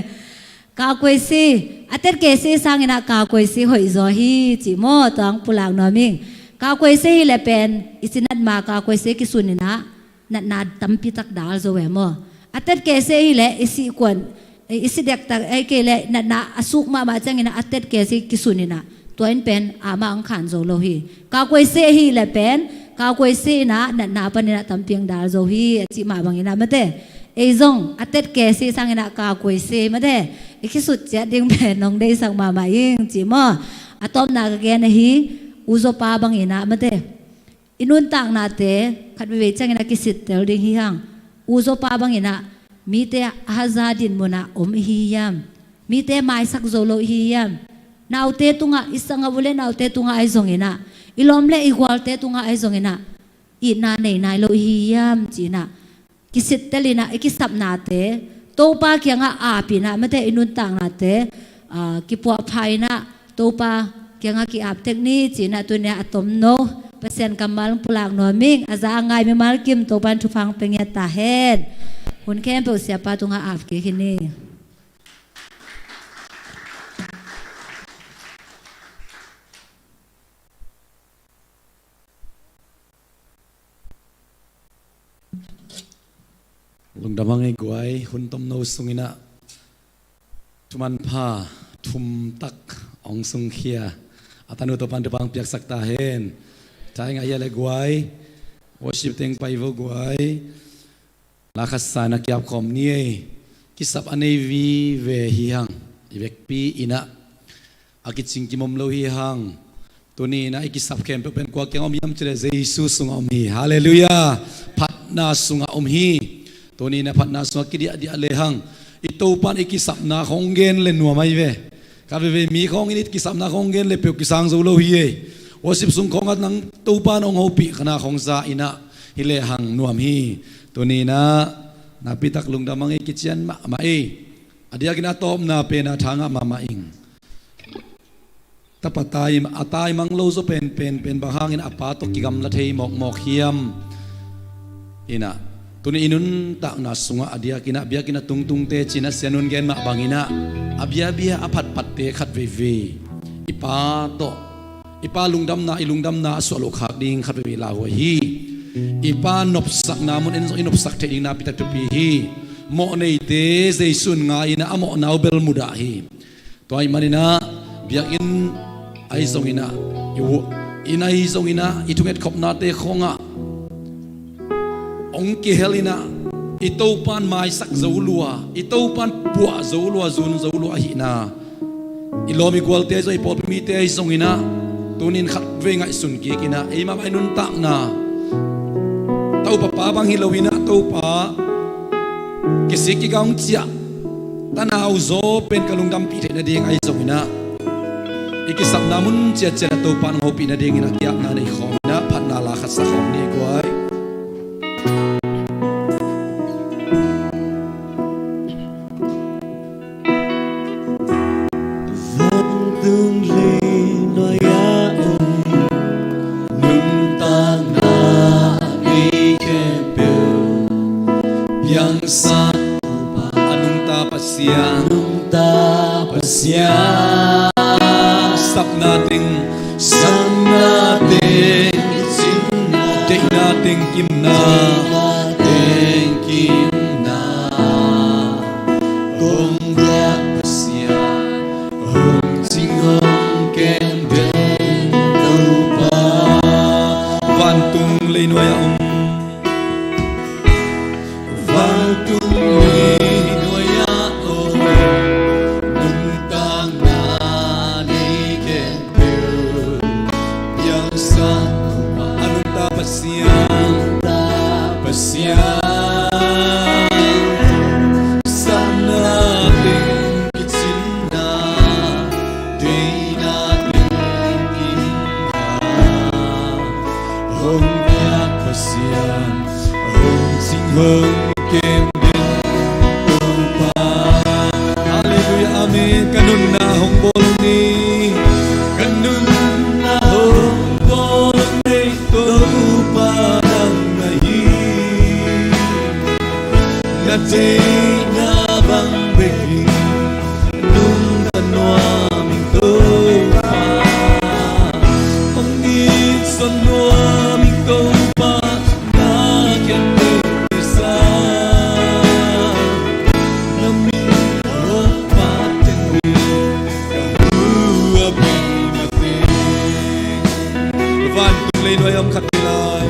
E: กาควยซีอเตตเกซีสร้างนะกาควยซีหอยจอฮีจิโมตังปุลางนอมิงกาควยซีเลเป็นอิสินัดมากาควยซีกิสุนินะนัดนาตัมพิตักดาลโซเวโมอัตเตเกษฮิเลอิสิกวนอิสิเด็กตักไอเกเลนาอสุกมาจังอินะอัตเตเกษกิสุนินะตัวอินเป็นอามาอังขันโซโลฮีกาควยเซฮิเลเป็นกาควยเซนะนาปนินะตัมเปียงดาโซฮีจิมาบังอินะมะเตไอซงอัตเตเกษสังอินะกาควยเซมะเตอิกิสุดเจดิงเป็นน้องได้สังมายิงจิมอ atom na kagyan na hi uzo pa bang ina mate inun tang na te khat be chang ina kisit tel ding hi hang uzo pa bang ina mi te hazadin mo na hi yam mi te mai sak zolo hi yam naute tunga isanga bule naute tunga ai zong ina ilomle igual te tunga ai zong ina i na nei nai lo hi yam china kisit telina ikisap na te to pa kya nga api na mate inun tang na te ki po phai na to pa kya nga ki ap tekni china tu ne atom no pasien kamal pulang no ming aza ngai me mal kim to pan thu phang pengya ta hen hun kem pe sia pa tunga ap ke kini
C: lung damang ai guai hun tom no sungina tuman pha thum tak ong sung khia atanu to pan pang piak sakta hen tai nga yale guai worship teng pai vo guai la khasana kyap khom ni kisap anei vi ve hi hang ivek pi ina akit singkimom lo hi hang tuni na ikisap kem pen kwa kyang om yam chre jesus sung om hi hallelujah phatna sunga om hi tuni na phatna sunga kidia dia lehang itopan ikisap na khonggen le nuwa mai ve ka ve mi khong init kisap na khonggen le pe kisang zo lo hi worship sung khong at nang topan ong hopi khana khong za ina hile hang nuam hi tuni na napitak lungdamang ikichian ma adia kina tom na pe na thanga mama ing tapatai atai manglo zo pen bahangin apato kigam la thei mok hiam ina tuni inun tak na sunga adia kina bia kina tung te china sianun gen ma bangina abia apat patte khat ve ipa lungdam na ilungdam na solo khak ding khat ve la ho hi ipa nop sak na mun inop sak the ding na pitak tu pi hi mo nei te jaisun nga ina amo naubel muda hi toy manina bia in ai zong ina ina hi zong ina itunget khop na te khonga ong ki helina itopan mai sak zolua itopan bua zolua zun zolua hi na ilomi kwalte zo ipol mi te ai zong ina tunin khat ve ngai sun ki kina ei ma mai nun tak na tau pa bang hilowina tau pa kisiki gaung chia tanau zo pen kalungdam pi the na ding ai zong ina ikisap namun chia tau pan hopi na ding ina kya na nei khom na phat na la khat sa khom ni kwai Sak nating take nating kimna Hong biak pasya Hong sing hong ken ben tau pa Vantung lein waya Vantung lein waya Nung tang na ni ken ben Yang sa anong tapasyan Hong kem din tupa Hallelujah, amen Kanun na hong bolni Kanun na hong bolni tupa ng ngayi Ngati nga bang begi Nung tanwa ming tupa Ang itson wa ming tupa Wayam katilay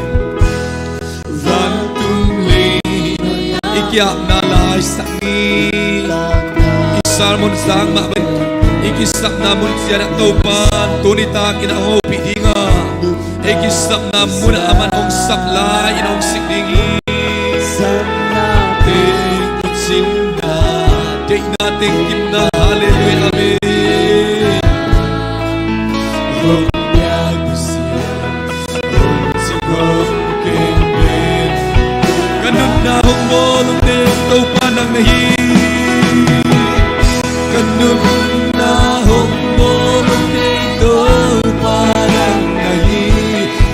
C: Vantung lein Ikyak nalay sangi Isarmon sang maben Ikisak namun siya na taupan tunita kinao pihinga ekisap na muna aman ong saklay inong siklingi natin utsinda di natin kimna haleluya amen Hongbiag siya Hongsigong kembin Ganun na humbolong din Tau panang nahi Ganun na humbolong din Tau panang nahi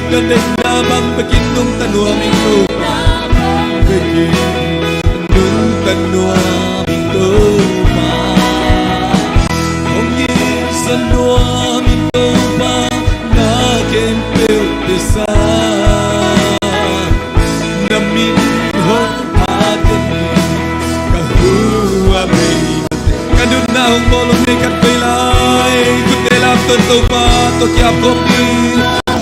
C: Ganun na bang beginong tanuaming Tau panang Beginong tanuaming Tau panang Hongin sa nuaming Tau panang Nakin piltisa Namin hong agani Kahua may Kanun na hong bolong ni katbilay Kutelam tonto pa Tokyap kopi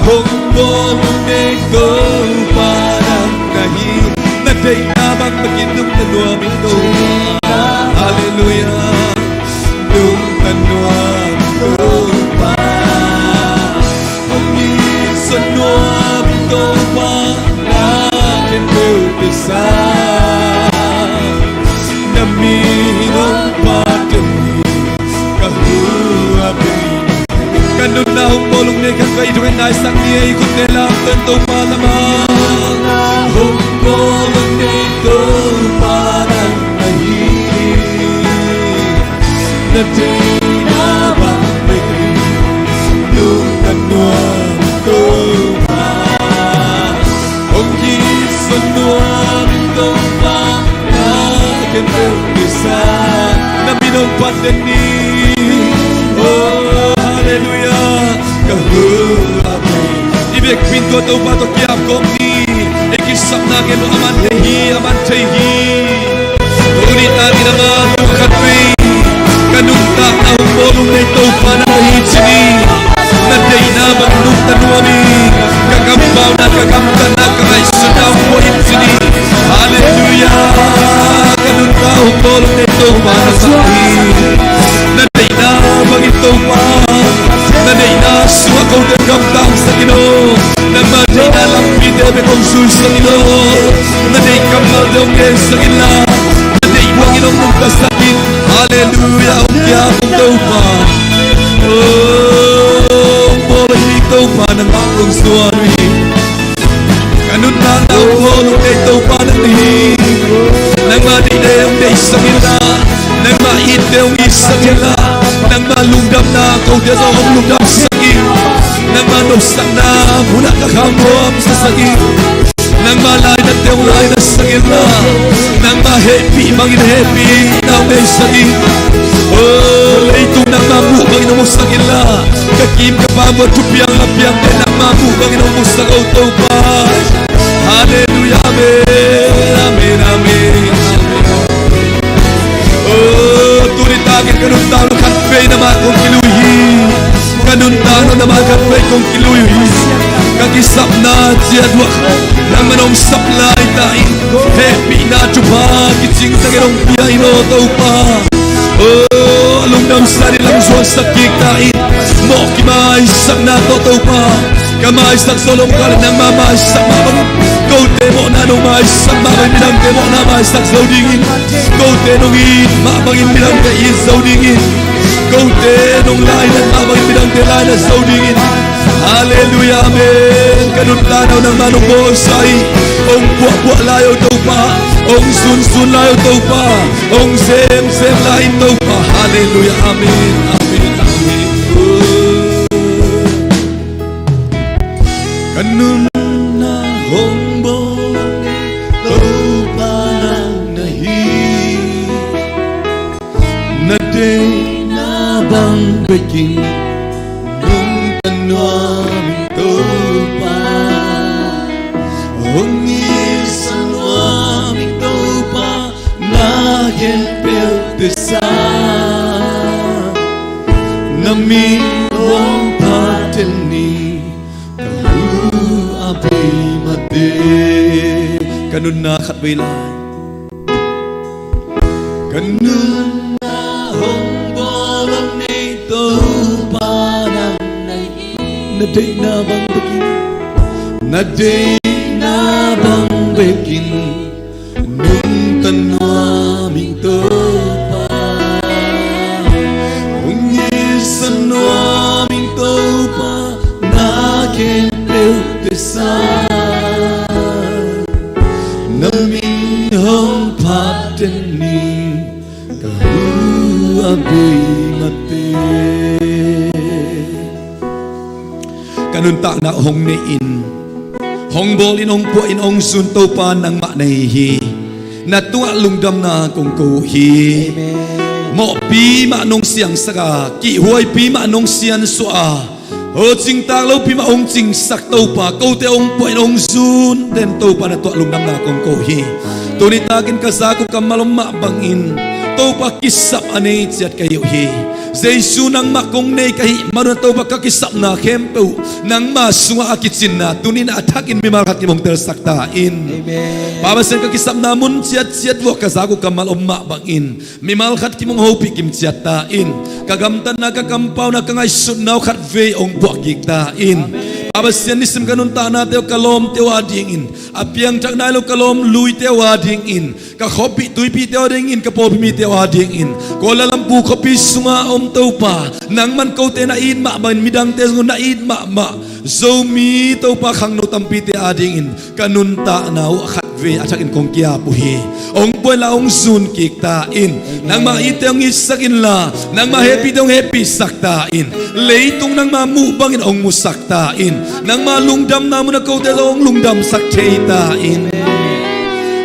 C: Hong bolong ni Topa Nang nahi Naday namang maginong tanuaming Topa Hallelujah Nung tanuaming Topa Hongin sa nuaming Topa Nakin piltisa Naminong pagkani Kahua bin Kanun na humbolong ni kakay During na isang niya ikot nila Tento malamang Humbolong nito Parang nahi Na di na bang bagay Nung kanuang ko pa Hong gisanuang ko pa Nakin pilisa Naminong pandani Oh, hallelujah Kahua bin Ibig pinto tau patok kiap komni Ikisap na kelo aman tehi Aman tehi Tunit natin naman Tukatwi Kanung tak na humbolong na ito Panahit sini Naday na magnong tanuami Kagambaw na kagamta na Kakaisa na umuhit sini Hallelujah Kanung tak humbolong na ito Panahit Naday na magito pa Naday na suwakaw na gamtang sa Ginoo Namaday na lampid ebe kong sus sa Ginoo Naday kamal daw ngayon sa gila Naday Panginoong magkasakit Hallelujah Ang kiyakong daw pa Oh Boleh daw pa ng akong suwari Kanun na daw bolong na daw pa ng lihi Nang maday na yung day sa gila Nang mait na yung isa gila Nang malungdam na kau dia sa lumdam sa sakit Nang manusak na muna kakambuam sa sakit Nang malay na tiyong lay na sakit na Nang ma-happy, mangin-happy na may sakit Oh, itong nang mamukang ino mo sakit na Kakim ka pa mo tupiyang lapiyang na nang mamukang ino mo sa kautaw pa Hallelujah, amen, amen, amen Oh, tunit akin kanun talo katpay na makong kiluhi Kanun talo na makatpay kong kiluhi Kakisap na siyadwa Nang manong saplay tain Happy na chupa Kitsing sa girong biyay no tau pa Oh, alumdam sa nilang suwag sakik tain Mo kimaisak na to tau pa Kamaisak solong kalan ng mamaisak mabang Kote mo na nung maisak mabang bilang te mo na maisak sa udingin Kote nung in mabangin bilang te in sa udingin Kote nung lainan mabangin bilang te lainan sa udingin Hallelujah, amen Kanun tanaw ng manong bosay Ong buwa-buwa layo daw pa Ong sun-sun layo daw pa Ong sem-sem lain daw pa Hallelujah, amen, amen, amen Kanun na humbolong daw pa ng nahi Na di na bang baking Nung tanuaming tupa Hongin sa nuaming tupa Naging piltisa Namin wong patini Kanun na katbilay Kanun na humbolong nito Parang na day na bang begin na day na bang begin nung tanwa ming to pa ung isan wa ming to pa na ken peu te sa na ming hong pat ni ka hu abi mate kanun ta na hong ne in hong bol in hong po in hong sun to pa nang ma nei hi na tua lungdam na kong ko hi mo pi ma nong siang saka ki huai pi ma nong sian so a ho ching ta lo pi ma ong ching sak to pa ko te ong po in hong sun den to pa na tua lungdam na kong ko hi to ni takin ka sa ko kamalom ma bangin to pa kisap anei chat kayo hi Jesu nang makong nei kahi manu to ba kakisap na kempu nang masunga akitsin na tunin atakin mi markat kimong tersakta in pabasen kakisap namun ciat wo kasaku kamal umma bangin mi malkat kimong hopi kim ciat ta in kagamtan na kakampaw na kangay sunaw khat ve ong buak gikta in pabasen nisim kanun ta na teo kalom teo ading in apiang tak na lo kalom lui teo ading in ka khopi tuipi teo ading in ka popi mi teo ading in kola lampu khopi sunga tau pa nang man kau te na id ma ban midang te ngun na id ma zo mi tau pa khang no tampi te ading in kanun ta na khat ve achakin kong kia puhi ong boy la ong sun kik ta in nang ma ite ong isakin la nang ma happy dong happy sakta in leitung nang ma mu bangin ong musakta in nang ma lungdam na mun kau te ong lungdam sak ta in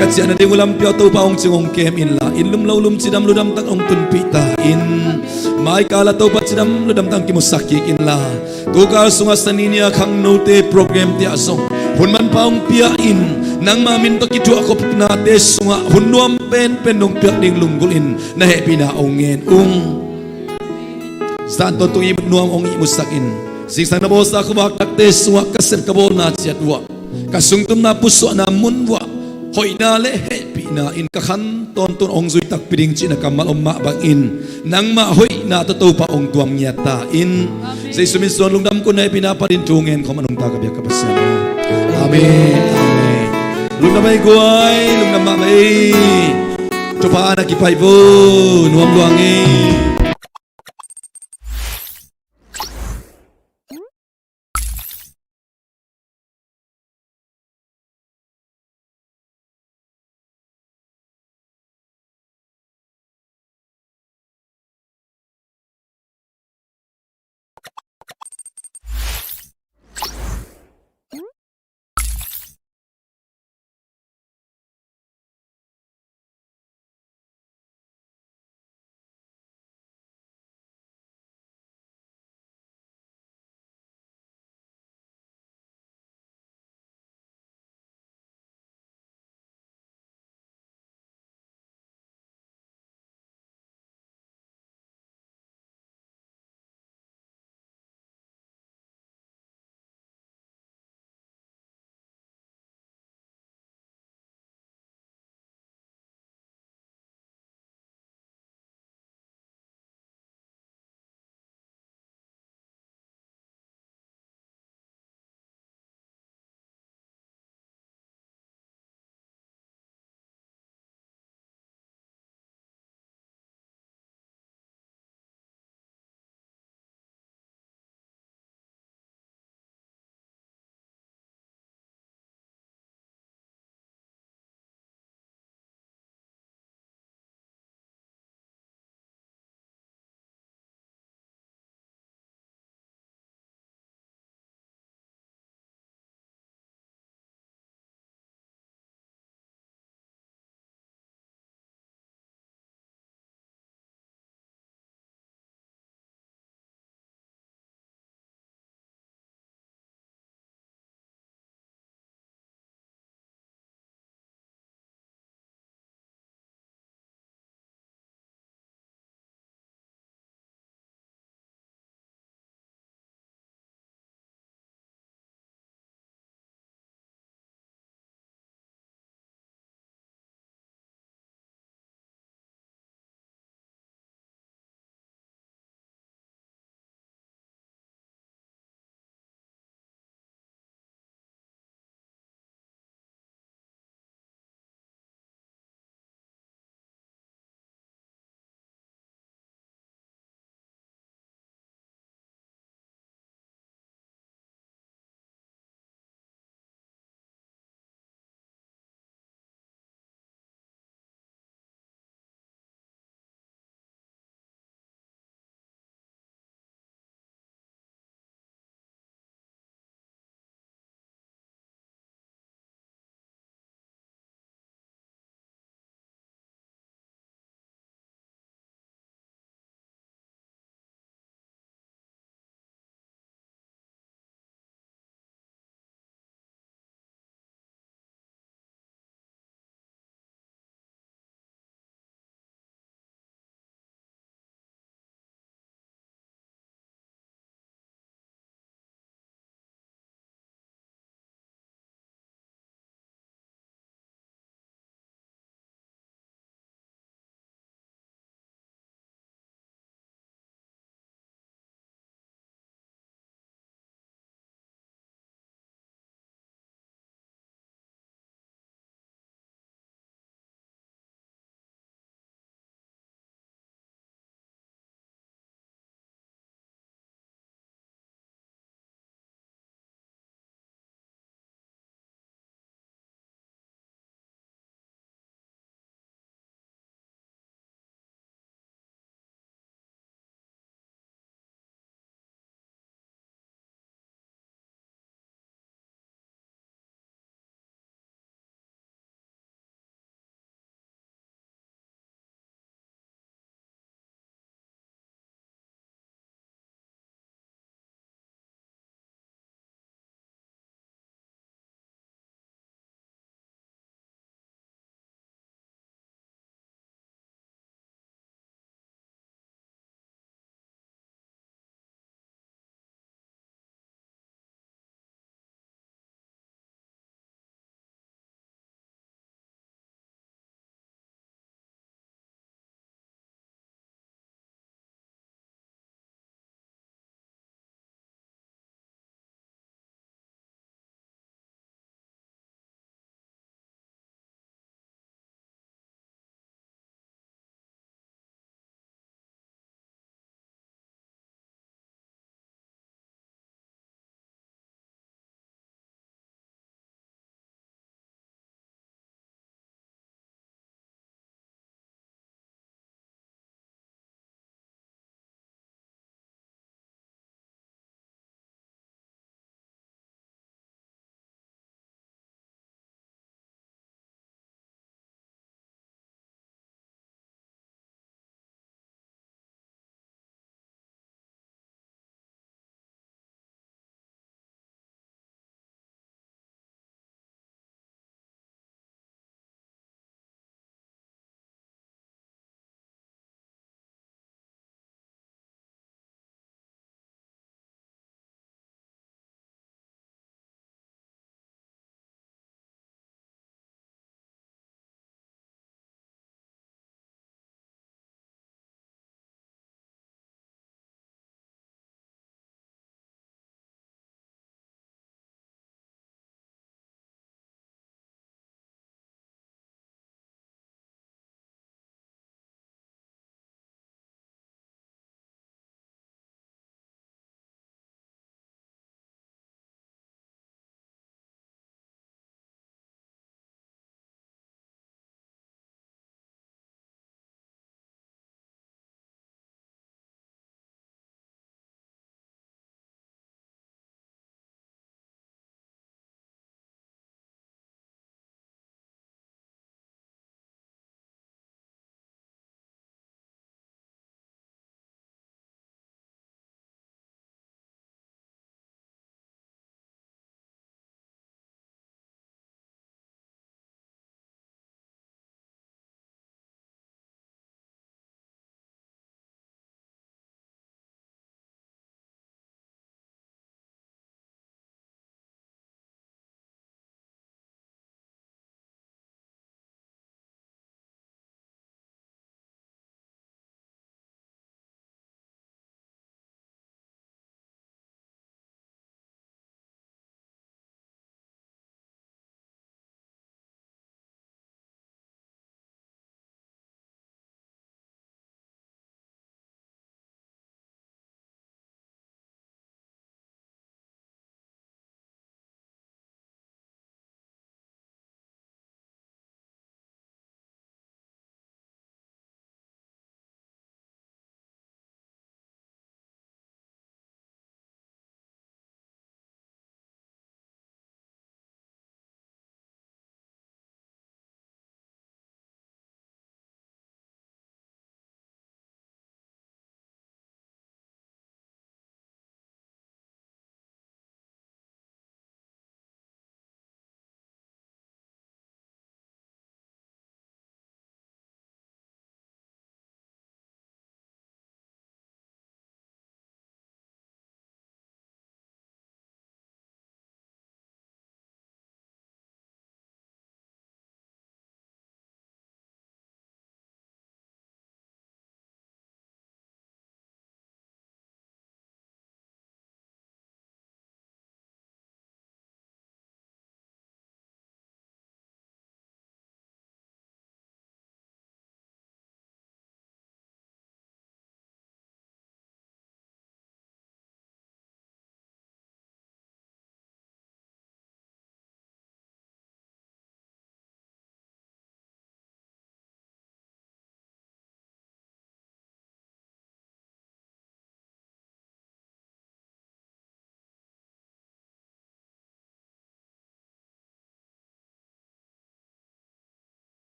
C: kasi ana ding ulam pyo to pa ong chingong kem in la in lum lo lum chidam ludam tang ong tun pita in mai kala to pa chidam ludam tang kimusaki in la to ka sunga saninia khang no te program ti asong hun man pa ong pia in nang ma min to kitu ako na te sunga hun nuam pen nong pya ding lunggul in na happy na ongen san to tu ibut nuam ong imusakin sing sang na bosa ko bak tak te sunga kasir ka bo na chat wa kasungtum na puso na mun wa hoi na le happy na in kakhan ton ong zui tak piding chi na kamal umma bang in nang ma hoi na to pa ong tuam nyata in say sumin son lungdam ko na pinaparin tungen ko manong taga biya kapasya amen amen lungdam ay guay lungdam ma may tupa na kipay bo nuam luang